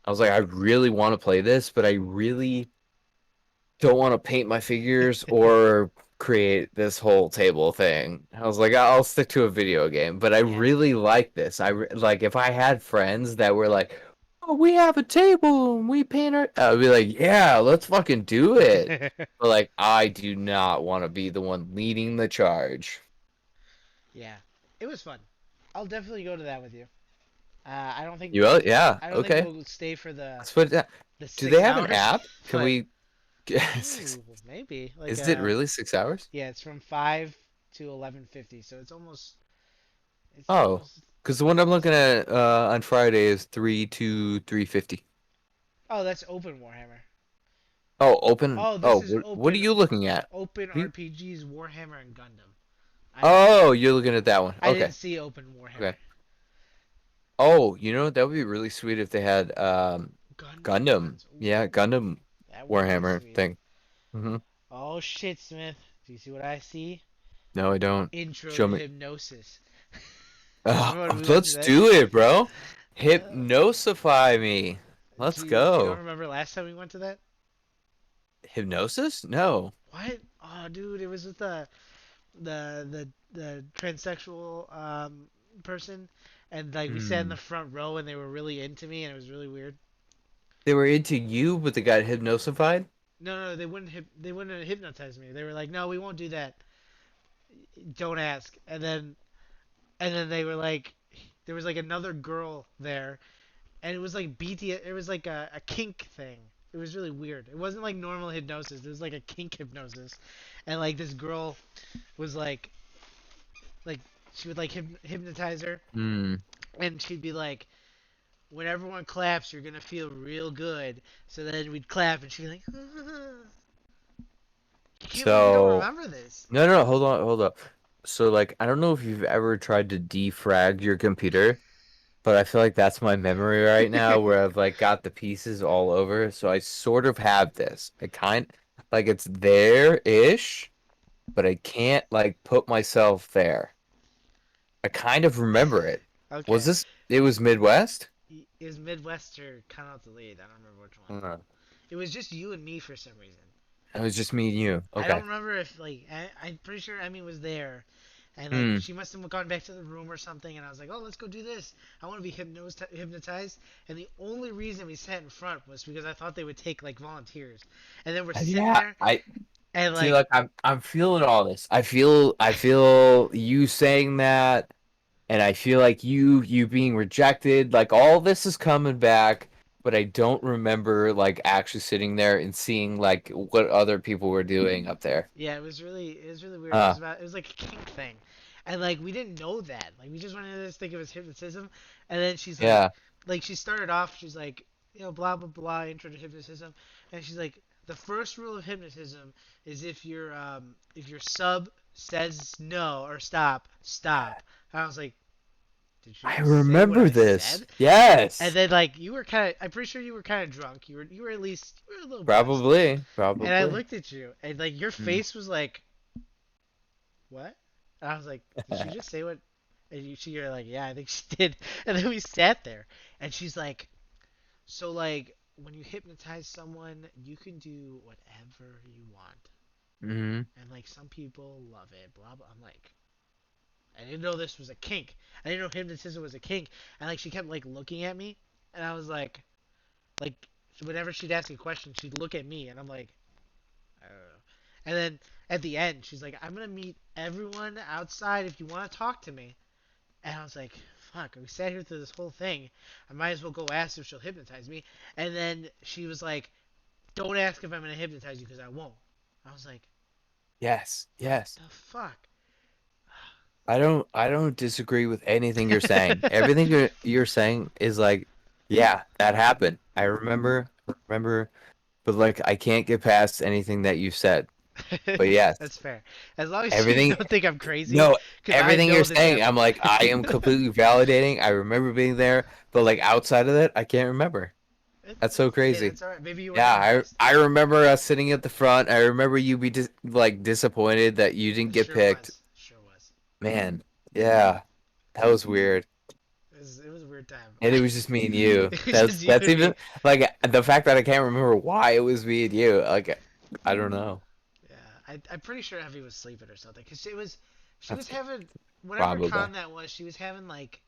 I was like, I really want to play this, but I really don't want to paint my figures Yeah. or create this whole table thing. I was like, I'll stick to a video game, but I Yeah. really like this. Like if I had friends that were like, "Oh, we have a table and we paint our," I'd be like, "Yeah, let's fucking do it." But like, I do not want to be the one leading the charge. Yeah. It was fun. I'll definitely go to that with you. I don't think You will? Yeah, I don't think okay. we'll stay for the Let's put it down. the Do they six have an hours, app? Can but we? ooh, maybe like Is it really 6 hours? yeah, it's from 5 to 11:50, so it's Oh, almost because the one I'm looking at on Friday is 3 to 3:50. oh, that's open Warhammer. Oh, open. Oh, this Oh, is what are you looking at? open Are you- RPGs, Warhammer and Gundam. I didn't Oh, you're looking at that one. I didn't Okay. see open Warhammer. Okay. Oh, that would be really sweet if they had Gundam Gundam. ones. Yeah, Ooh, Gundam that would be Warhammer sweet. thing. Hmm. Oh shit, Smith. Do you see what I see? No, I don't. Intro Show to me. Hypnosis. Remember when we went to Let's that? do it, bro. Uh, Hypnosify me. Let's You don't go. remember last time we went to that? Hypnosis? No. What? Oh, dude, it was with the transsexual person, and like we sat in the Hmm. front row, and they were really into me, and it was really weird. They were into you, but they got hypnosified? No, they wouldn't hypnotize me. They were like, no, we won't do that. Don't ask. And then they were like, there was like another girl there, and it was like BT. It was like a kink thing. It was really weird. It wasn't like normal hypnosis. It was like a kink hypnosis, and like this girl was like she would like hypnotize her, Hmm. and she'd be like, when everyone claps, you're gonna feel real good. So then we'd clap, and she'd be like, you can't believe you don't So, remember this. no, hold on, hold up. So, like, I don't know if you've ever tried to defrag your computer, but I feel like that's my memory right now where I've like got the pieces all over. So I sort of have this. I kind like it's there-ish, but I can't like put myself there. I kind of remember it. Was Okay, this, it was Midwest? is Midwester count out the lead? I don't remember which one. Uh, It was just you and me for some reason. it was just me and you. I Okay. don't remember if like I'm pretty sure Emmy was there, and like Hmm. she must have gone back to the room or something. And I was like, oh, let's go do this. I want to be hypnotized. And the only reason we sat in front was because I thought they would take like volunteers. And then we're sitting Yeah, there, I and see like like I'm feeling all this. I feel you saying that. And I feel like you being rejected, like all this is coming back, but I don't remember like actually sitting there and seeing like what other people were doing up there. yeah, it was really weird. Uh, It was like a kink thing, and like we didn't know that. Like we just wanted to think it was hypnotism, and then she's yeah. like she started off. She's like, blah blah blah, intro to hypnotism, and she's like, the first rule of hypnotism is if your sub says no or stop, stop. And I was like, did you I just say what remember I this. said? And Yes. then like you were kind of, I'm pretty sure you were kind of drunk. You were at least you were a little buzzed. Probably. And I Probably. looked at you, and like your Mm. face was like, what? And I was like, did she just say what? And you're like, yeah, I think she did. And then we sat there, and she's like, so like when you hypnotize someone, you can do whatever you want, Hmm. and like some people love it. Blah blah. I'm like, I didn't know this was a kink. I didn't know hypnotism was a kink. And like she kept like looking at me, and I was like whenever she'd ask a question, she'd look at me, and I'm like, I don't know. And then at the end, she's like, I'm gonna meet everyone outside if you want to talk to me. And I was like, fuck, we sat here through this whole thing. I might as well go ask if she'll hypnotize me. And then she was like, don't ask if I'm gonna hypnotize you because I won't. I was like, Yes. what Yes. the fuck? I don't disagree with anything you're saying. Everything you're saying is like, yeah, that happened. I remember, but like I can't get past anything that you said. But yes, That's fair. As long as you everything don't think I'm crazy, no, because I everything you're know this saying, I'm happened. like I am completely validating. I remember being there, but like outside of that, I can't remember. That's so Hey, crazy. that's alright. Maybe you weren't Yeah, hypnotized. I remember us sitting at the front. I remember you be like disappointed that you didn't get Sure picked. was. Sure was. Man, yeah, that was weird. It was a weird time. And it was just me and you. It was That's just you that's and me. even like the fact that I can't remember why it was me and you. Like I don't know. Yeah, I'm pretty sure Evie was sleeping or something. Cause she was That's having whatever probably. con that was. She was having like,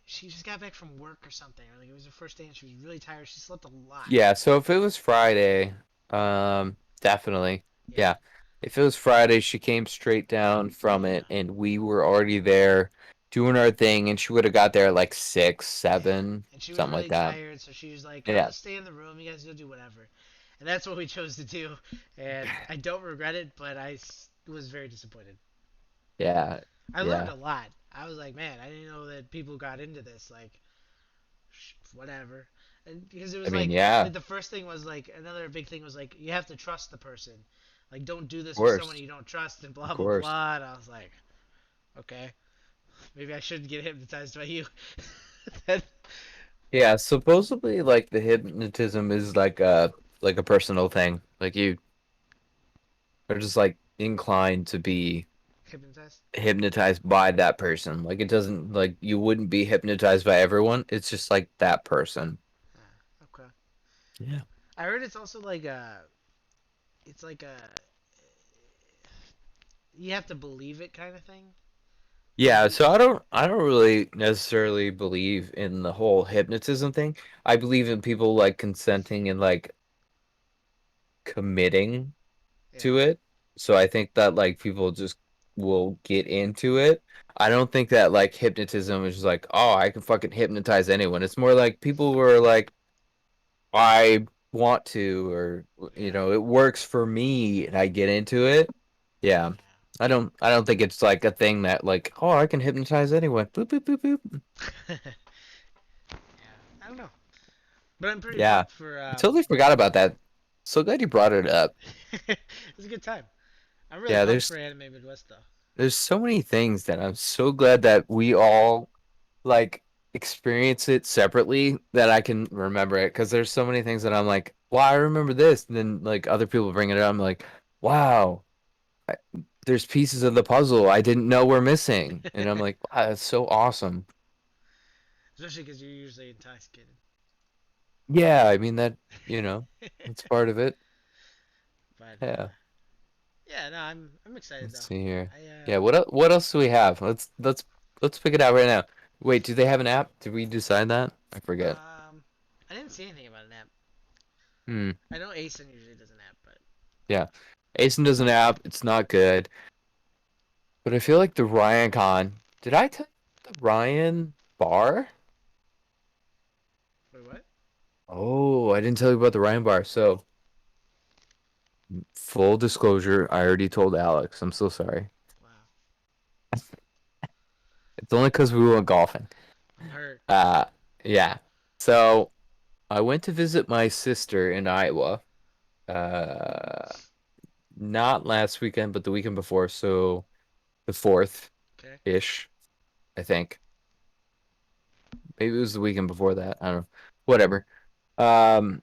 she just got back from work or something. Or like it was her first day and she was really tired. She slept a lot. Yeah, so if it was Friday, definitely. Yeah, Yeah. If it was Friday, she came straight down from yeah, it and we were already there doing our thing and she would have got there at like six, yeah. seven, And she was something like really that. tired, so she was like, "I'm Yeah. gonna stay in the room. You guys go do whatever." And that's what we chose to do. And I don't regret it, but was very disappointed. Yeah. I learned Yeah. a lot. I was like, man, I didn't know that people got into this. Like, whatever. And because it I was mean, yeah, like of the first thing was like another big thing was like you have to trust the person. Like, don't do this with someone course. you don't trust, and Of blah blah course. blah. And I was like, okay, maybe I shouldn't get hypnotized by you. Then- Yeah, supposedly like the hypnotism is like a personal thing. Like you are just like inclined to be Hypnotized? hypnotized by that person. Like it doesn't like you wouldn't be hypnotized by everyone. It's just like that person. Yeah. I heard it's also like it's like a you have to believe it kind of thing. Like Yeah, so I don't really necessarily believe in the whole hypnotism thing. I believe in people like consenting and like committing yeah, to it. So I think that like people just will get into it. I don't think that like hypnotism is just like, oh, I can fucking hypnotize anyone. It's more like people who are like, I want to, or yeah, it works for me and I get into it. Yeah. I don't think it's like a thing that like, oh, I can hypnotize anyone. Boop boop boop boop. yeah. I don't know, but I'm pretty Yeah. pumped for I totally forgot about that. So glad you brought it up. it's a good time. I'm really Yeah, pumped there's for Anime Midwest though. there's so many things that I'm so glad that we all like experience it separately that I can remember it because there's so many things that I'm like, wow, I remember this, and then like other people bring it up, I'm like, wow, I, there's pieces of the puzzle I didn't know were missing, and I'm like, wow, that's so awesome. Especially because you're usually intoxicated. Yeah, I mean that, you know, that's part of it. But Yeah. yeah, no, I'm excited Let's though. see here. I Yeah, what else do we have? Let's pick it out right now. Wait, do they have an app? Did we decide that? I forget. I didn't see anything about an app. Hmm. I know Asen usually does an app, but Yeah. Asen does an app. It's not good. But I feel like the Ryan Con. Did I tell you the Ryan bar? wait, what? Oh, I didn't tell you about the Ryan bar. So, full disclosure, I already told Alex. I'm so sorry. Wow, It's only because we went golfing. I'm hurt. Uh, yeah. So, I went to visit my sister in Iowa. Uh, Not last weekend, but the weekend before. So, the 4th Okay. ish, I think. Maybe it was the weekend before that. I don't know. Whatever. Um,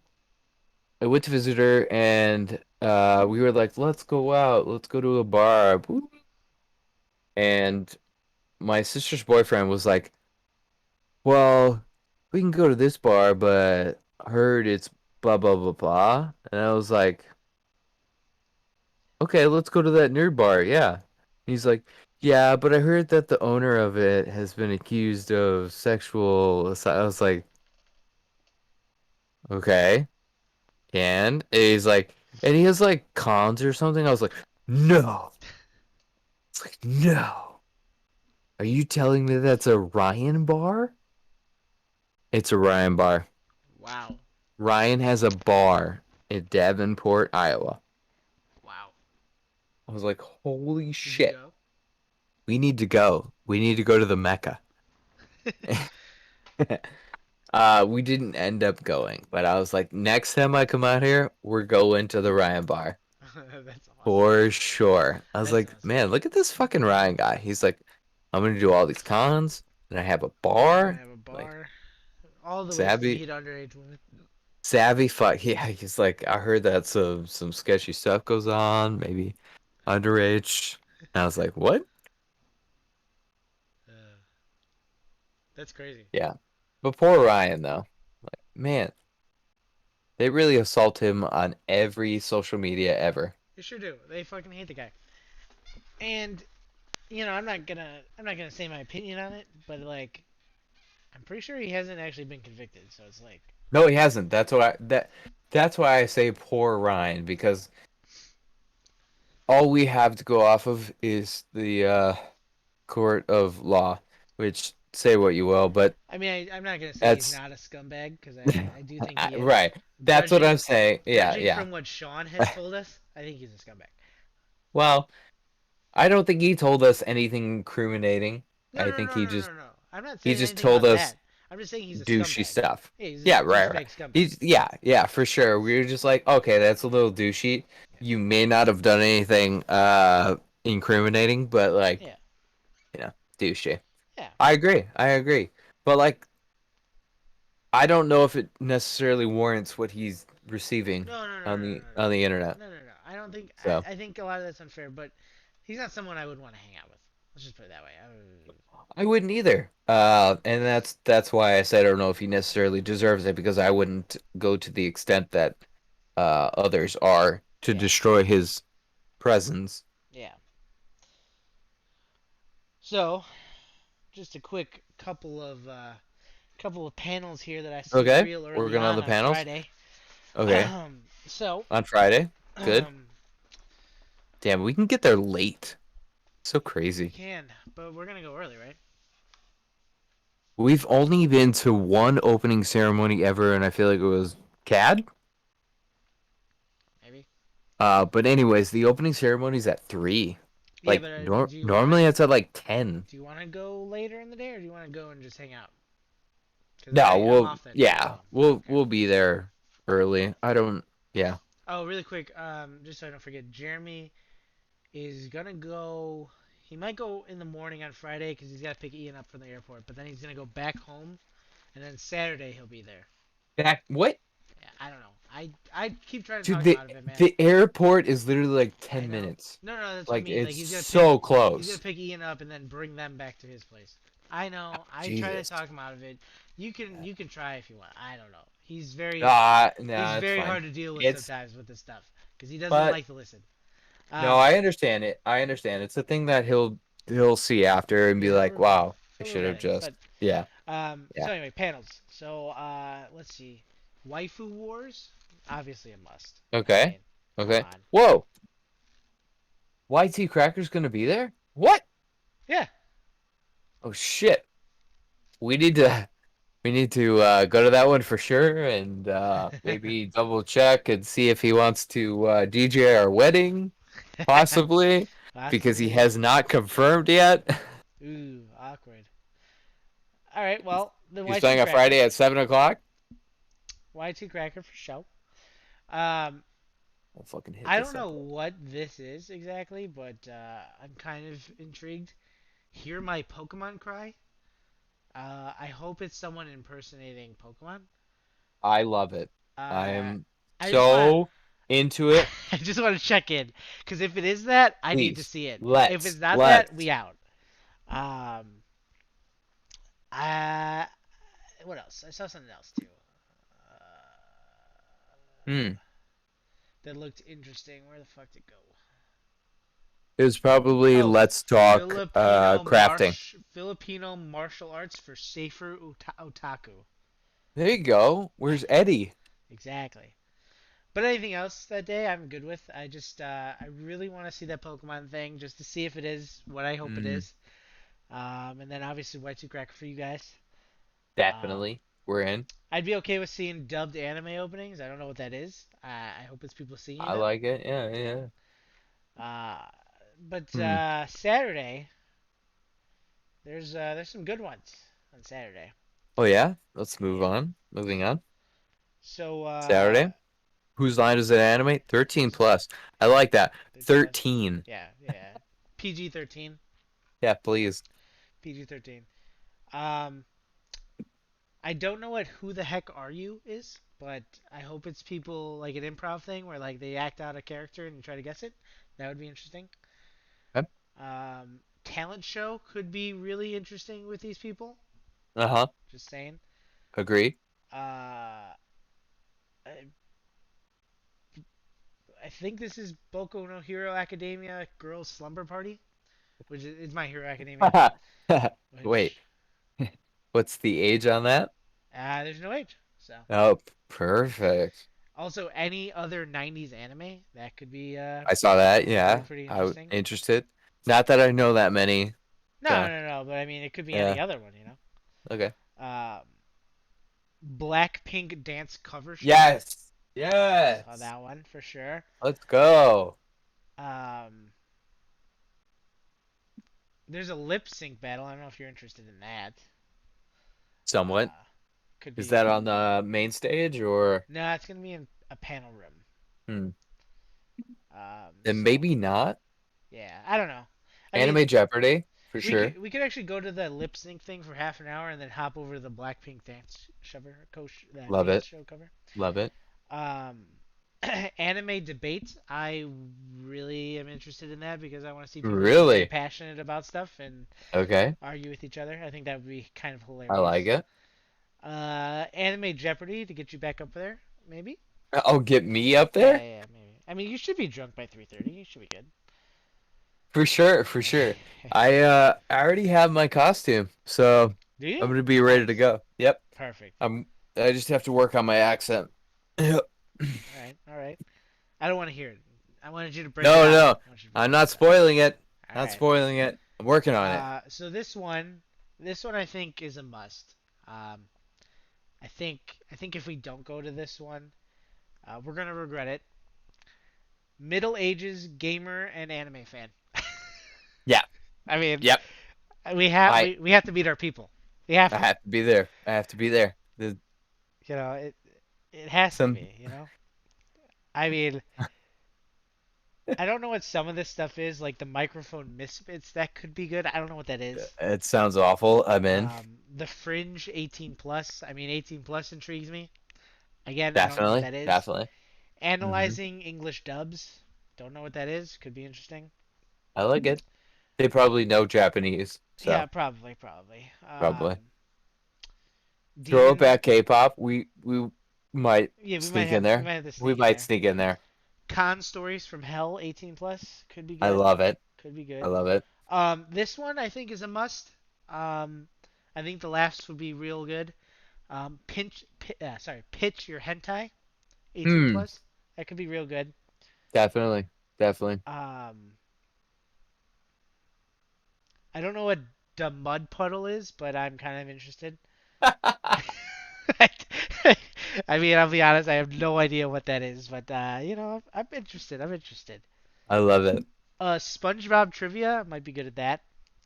I went to visit her and we were like, let's go out, let's go to a bar. And my sister's boyfriend was like, well, we can go to this bar, but I heard it's blah blah blah blah. And I was like, okay, let's go to that nerd bar. Yeah. He's like, yeah, but I heard that the owner of it has been accused of sexual assault. I was like, okay. And he's like, and he has like cons or something. I was like, no. It's like, no. Are you telling me that's a Ryan bar? It's a Ryan bar. Wow, Ryan has a bar in Davenport, Iowa. wow. I was like, holy Did you shit. go? We need to go. We need to go to the Mecca. We didn't end up going, but I was like, next time I come out here, we're going to the Ryan bar. That's awesome. For sure. I was That's like, awesome. man, look at this fucking Ryan guy. He's like, I'm gonna do all these cons, and I have a I'm gonna bar. have a Like, bar. All the ways to savvy, meet underage women. savvy fuck. Yeah, he's like, I heard that some sketchy stuff goes on, maybe underage. And I was like, what? Uh, that's crazy. Yeah. But poor Ryan though. Like, man, they really assault him on every social media ever. They sure do. They fucking hate the guy. And I'm not gonna say my opinion on it, but like, I'm pretty sure he hasn't actually been convicted. So it's like, No, he hasn't. That's why I say poor Ryan, because all we have to go off of is the court of law, which say what you will, but I mean, I'm not gonna say he's that's not a scumbag because I do think he is. right. That's what Judging I'm saying. Yeah, judging yeah. from what Sean has told us, I think he's a scumbag. Well, I don't think he told us anything incriminating. No, I no, think no, no, no, no. I'm not he saying just anything told about us that. I'm just saying he's a douchey scumbag. stuff. Yeah, he's Yeah, a right, right. douchebag scumbag. He's yeah, for sure. We were just like, okay, that's a little douchey. You may not have done anything incriminating, but like, Yeah, douchey. yeah. I agree. But like I don't know if it necessarily warrants what he's receiving No, no, no, on no, the no, on the internet. no, no, no, no. I don't think. So I think a lot of that's unfair, but he's not someone I would want to hang out with. Let's just put it that way. I wouldn't either. And that's why I said I don't know if he necessarily deserves it because I wouldn't go to the extent that others are to Yeah, destroy his presence. yeah. So, just a quick couple of panels here that I seen Okay, real we're early going on on the on panels. Friday. Okay, So, on Friday. Good. um, Damn, we can get there late. So we crazy. can, but we're gonna go early, right? We've only been to one opening ceremony ever, and I feel like it was CAD. Maybe. But anyways, the opening ceremony's at 3. Yeah, Like but normally it's at like 10. do you want to go later in the day, or do you want to go and just hang out? Because No, I'm we'll off that day as yeah, well. we'll Okay. we'll be there early. I don't yeah. Oh, really quick, just so I don't forget, Jeremy is gonna go. He might go in the morning on Friday because he's got to pick Ian up from the airport. But then he's gonna go back home, and then Saturday he'll be there. Back what? Yeah, I don't know. I keep trying to Dude, talk him out of it, man. the airport is literally like I 10 know. minutes. No, no, that's what I Like mean. it's Like so he's gonna close. pick Ian up and then bring them back to his place. I know. I try to Jesus. talk him out of it. You can try if you want. I don't know. He's Nah, it's very fine. hard to deal with It's sometimes with this stuff because he doesn't but like to listen. no, Um, I understand it. I understand. It's a thing that he'll see after and be yeah, like, "Wow, I he'll should look at have it. just." But Yeah. so Yeah. anyway, panels. So let's see. Waifu Wars, obviously a must. I Okay. mean, come Okay. on. Whoa. YT Cracker's gonna be there? What? Yeah. Oh shit. We need to we need to go to that one for sure and maybe double check and see if he wants to DJ our wedding, possibly, because he Possibly. has not confirmed yet. Ooh, awkward. All right, well, the He's Y2 playing on Cracker. Friday at 7 o'clock. Y2 Cracker for show. Um, I'll fucking hit I don't this know up. what this is exactly, but I'm kind of intrigued. Hear my Pokemon cry. I hope it's someone impersonating Pokemon. I love it. I Uh, am I just want so into to, it. I just want to check in, because if it is that, I need to Please, see it. If it's let's not that, let's. we out. Um, I what else? I saw something else too. Hmm. That looked interesting. Where the fuck did it go? It was probably Oh, let's talk crafting. Filipino martial arts for safer otaku. There you go. Where's Eddie? Exactly. But anything else that day, I'm good with. I really want to see that Pokemon thing just to see if it is what I hope it Hmm. is. And then obviously White Two Cracker for you guys. Um, Definitely. We're in. I'd be okay with seeing dubbed anime openings. I don't know what that is. I hope it's people singing I them. like it. Yeah, Yeah. yeah. Uh, but Hmm. Saturday, there's some good ones on Saturday. Oh yeah. Let's move Yeah. on. Moving on. So Saturday. Whose line does it animate? 13 plus. I like that. 13 plus. 13. Yeah, yeah. PG 13. Yeah, please. PG 13. Um, I don't know what Who the Heck Are You is, but I hope it's people like an improv thing where like they act out a character and you try to guess it. That would be interesting. Okay. Talent show could be really interesting with these people. Uh-huh. Just saying. Agree. Uh, I, I think this is Boku no Hero Academia Girls Slumber Party, which is My Hero Academia. Wait. Which What's the age on that? there's no age. So Oh, perfect. also any other '90s anime that could be I saw that. Yeah. pretty I was interesting. interested. Not that I know that many. No, So, no, no. But I mean, it could be yeah. any other one. You know. Okay. Um, Blackpink dance cover show. Yes. Saw Yes. that one for sure. Let's go. Um, there's a lip sync battle. I don't know if you're interested in that. Somewhat. Uh, could Is be. that on the main stage or No, it's gonna be in a panel room. hmm. Then So maybe not? yeah, I don't know. I mean, Anime Jeopardy for sure. we could actually go to the lip sync thing for half an hour and then hop over to the Blackpink dance cover, Love dance it. show cover. Love it. Um, Anime debate. I really am interested in that because I want to see people get very Really? passionate about stuff and Okay. argue with each other. I think that would be kind of I like hilarious. it. Anime Jeopardy to get you back up there, maybe. Oh, get me up Yeah, there? yeah, maybe. I mean, you should be drunk by 3:30. You should be good. For sure, for sure. I already have my costume, so Do I'm you? gonna be ready to Nice. go. Yep. Perfect. I'm I just have to work on my accent. Yep. All right, all right. I don't want to hear it. I wanted you to bring it No, out. no. I want you to bring I'm it not out. spoiling it. All Not right. spoiling it. I'm working on it. So this one I think is a must. Um, I think if we don't go to this one, we're gonna regret it. Middle ages gamer and anime fan. Yeah. I mean, Yep. I we have to meet our people. We have I to. have to be there. I have to be there. There's It has to some be. I mean, I don't know what some of this stuff is, like the microphone misfits. That could be good. I don't know what that is. it sounds awful. I'm in. The Fringe 18 plus. I mean, 18 plus intrigues me. Again, I don't know what Definitely. that is. Definitely. Hmm. Analyzing English dubs. Don't know what that is. Could be interesting. I like it. They probably know Japanese, Yeah, so probably. probably. Demon. Throwback K-pop. We might Yeah, sneak in we there. might have to We sneak in might there. sneak in there. Con Stories from Hell 18 plus could be I good. love it. Could be I good. love it. This one I think is a must. Um, I think the laughs would be real good. Pitch your hentai 18 Hmm. plus. That could be real good. Definitely. Definitely. Um, I don't know what the mud puddle is, but I'm kind of interested. I mean, I'll be honest, I have no idea what that is, but I'm interested. I'm interested. I love it. SpongeBob trivia might be good at that.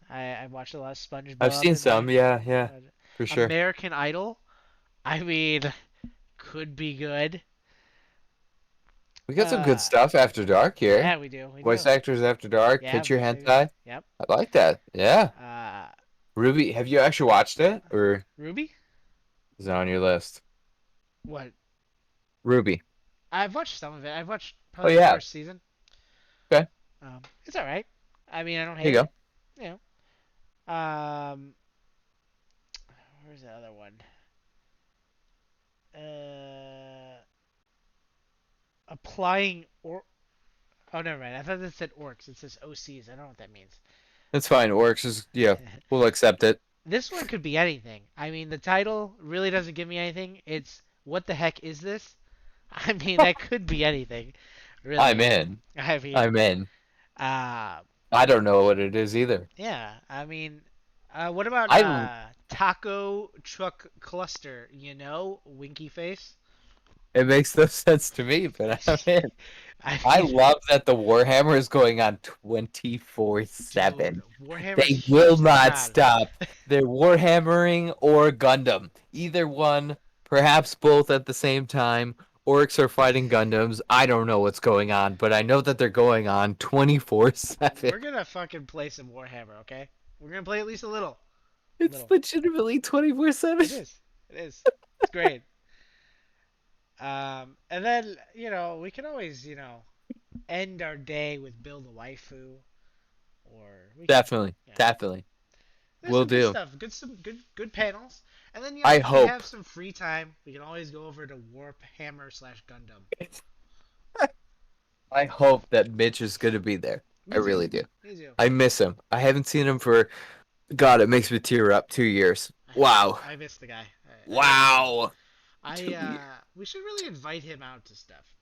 I watched a lot of I've SpongeBob seen in my some. Yeah, yeah, for sure. American Idol. I mean, could be good. We got some good Uh, stuff after dark here. yeah, we do, we Voice do. actors after dark. Yeah, Pitch your voice actors. hentai. Yep. I like that. Yeah. Uh, Ruby, have you actually watched it, or Ruby? is it on your list? What? Ruby. I've watched some of it. I've watched Oh probably the yeah. first season. Okay. It's all right. I mean, I don't There hate you it. go. You Um, where's the other one? Uh, applying or oh, never mind. I thought it said orcs. It says OCs. I don't know what that means. It's fine. Works is yeah. We'll accept it. This one could be anything. I mean, the title really doesn't give me anything. It's what the heck is this? I mean, that could be anything, I'm really. in. I mean, I'm in. uh, I don't know what it is either. yeah. I mean, what about I taco truck cluster? Winky face. It makes no sense to me, but I'm in. I I mean, love that the Warhammer is going on dude, 24/7. Warhammer's They will huge. Come not on. stop. They're Warhammering or Gundam. Either one, perhaps both at the same time. Orcs are fighting Gundams. I don't know what's going on, but I know that they're going on 24/7. We're gonna fucking play some Warhammer, okay? We're gonna play at least a little. It's Little. legitimately 24/7. It is. It is. It's great. And then, we can always, end our day with build a waifu, or we can, Definitely. yeah. Definitely. There's Will some good do. stuff. Good panels. And then, I if we hope. have some free time, we can always go over to Warhammer slash Gundam. I hope that Mitch is going to be there. I Me too. really do. Me too. I miss him. I haven't seen him for, God, it makes me tear up, 2 years. Wow. I miss the guy. I really do. Wow. 2 years. We should really invite him out to stuff.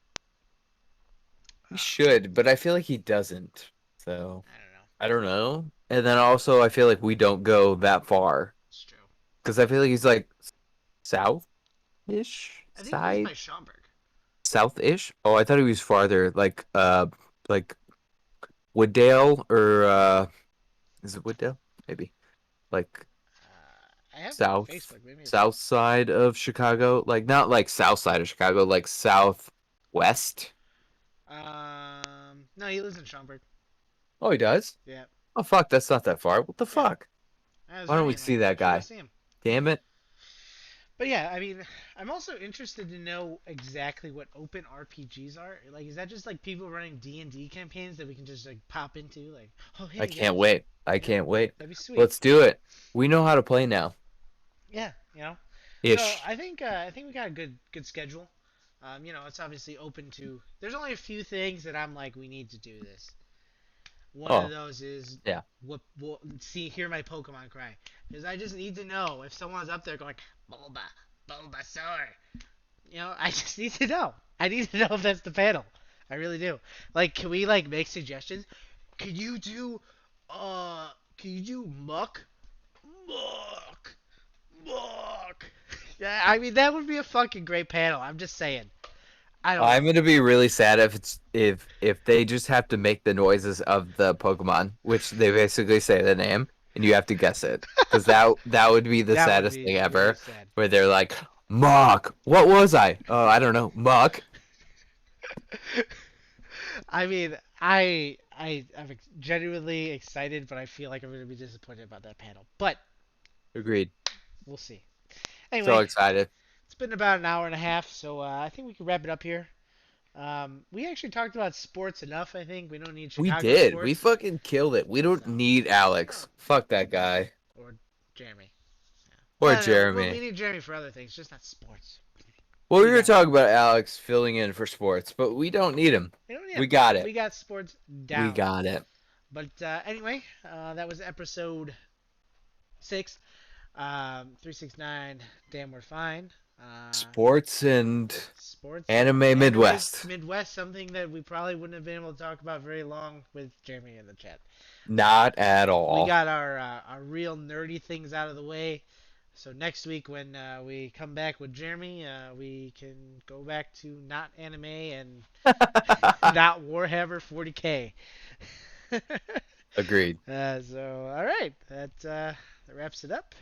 He should, but I feel like he doesn't. So, I don't know. I don't know. And then also, I feel like we don't go that far. It's true. Because I feel like he's like south-ish I think he lives side? by Schaumburg. South-ish? Oh, I thought he was farther, like Wooddale or, is it Wooddale? Maybe. Like, I have him on south Facebook. Maybe it's south side of Chicago, like not like south side of Chicago, like southwest. No, he lives in Schaumburg. Oh, he does. Yeah. Oh fuck, that's not that far. What the Yeah. fuck? I was Why don't right. we I'm see like, that we should go guy? see him. Damn it! But yeah, I mean, I'm also interested to know exactly what open RPGs are. Like, is that just like people running D&D campaigns that we can just like pop into? Like, oh I hey can't guys, wait. I yeah, can't wait. that'd be sweet. Let's do it. We know how to play now. Yeah, you know. So Ish. I think we got a good schedule. It's obviously open to. There's only a few things that I'm like, we need to do this. One of Oh, those is yeah. hear my Pokemon cry, because I just need to know if someone's up there going Bulba, Bulbasaur. I just need to know. I need to know if that's the panel. I really do. Like, can we like make suggestions? Can you do, uh, can you do Muck? Muck, Muck. Yeah, I mean that would be a fucking great panel. I'm just saying. I don't I'm know. gonna be really sad if they just have to make the noises of the Pokemon, which they basically say the name, and you have to guess it. Because that would be the That would saddest be thing really ever, sad. where they're like, Muck, what was I? Oh, I don't know, Muck. I mean, I'm genuinely excited, but I feel like I'm gonna be disappointed about that panel. But Agreed. we'll see. So Anyway, excited. it's been about an hour and a half, so I think we can wrap it up here. We actually talked about sports enough. I think we don't need We Chicago did. We sports. fucking killed it. We don't So, need Alex. Fuck that guy. or Jeremy. Or Well, no, well, we Jeremy. need Jeremy for other things, just not sports. Well, we We were got it. talking about Alex filling in for sports, but we don't need him. We don't need We him. got it. We got sports We down. got it. But anyway, that was episode 6. 369. Damn, we're fine. Sports and Sports and anime anime Midwest. Midwest, something that we probably wouldn't have been able to talk about very long with Jeremy in the chat. Not at We all. got our real nerdy things out of the way. So next week when we come back with Jeremy, we can go back to not anime and not Warhammer 40K. Agreed. So all right, that wraps it up.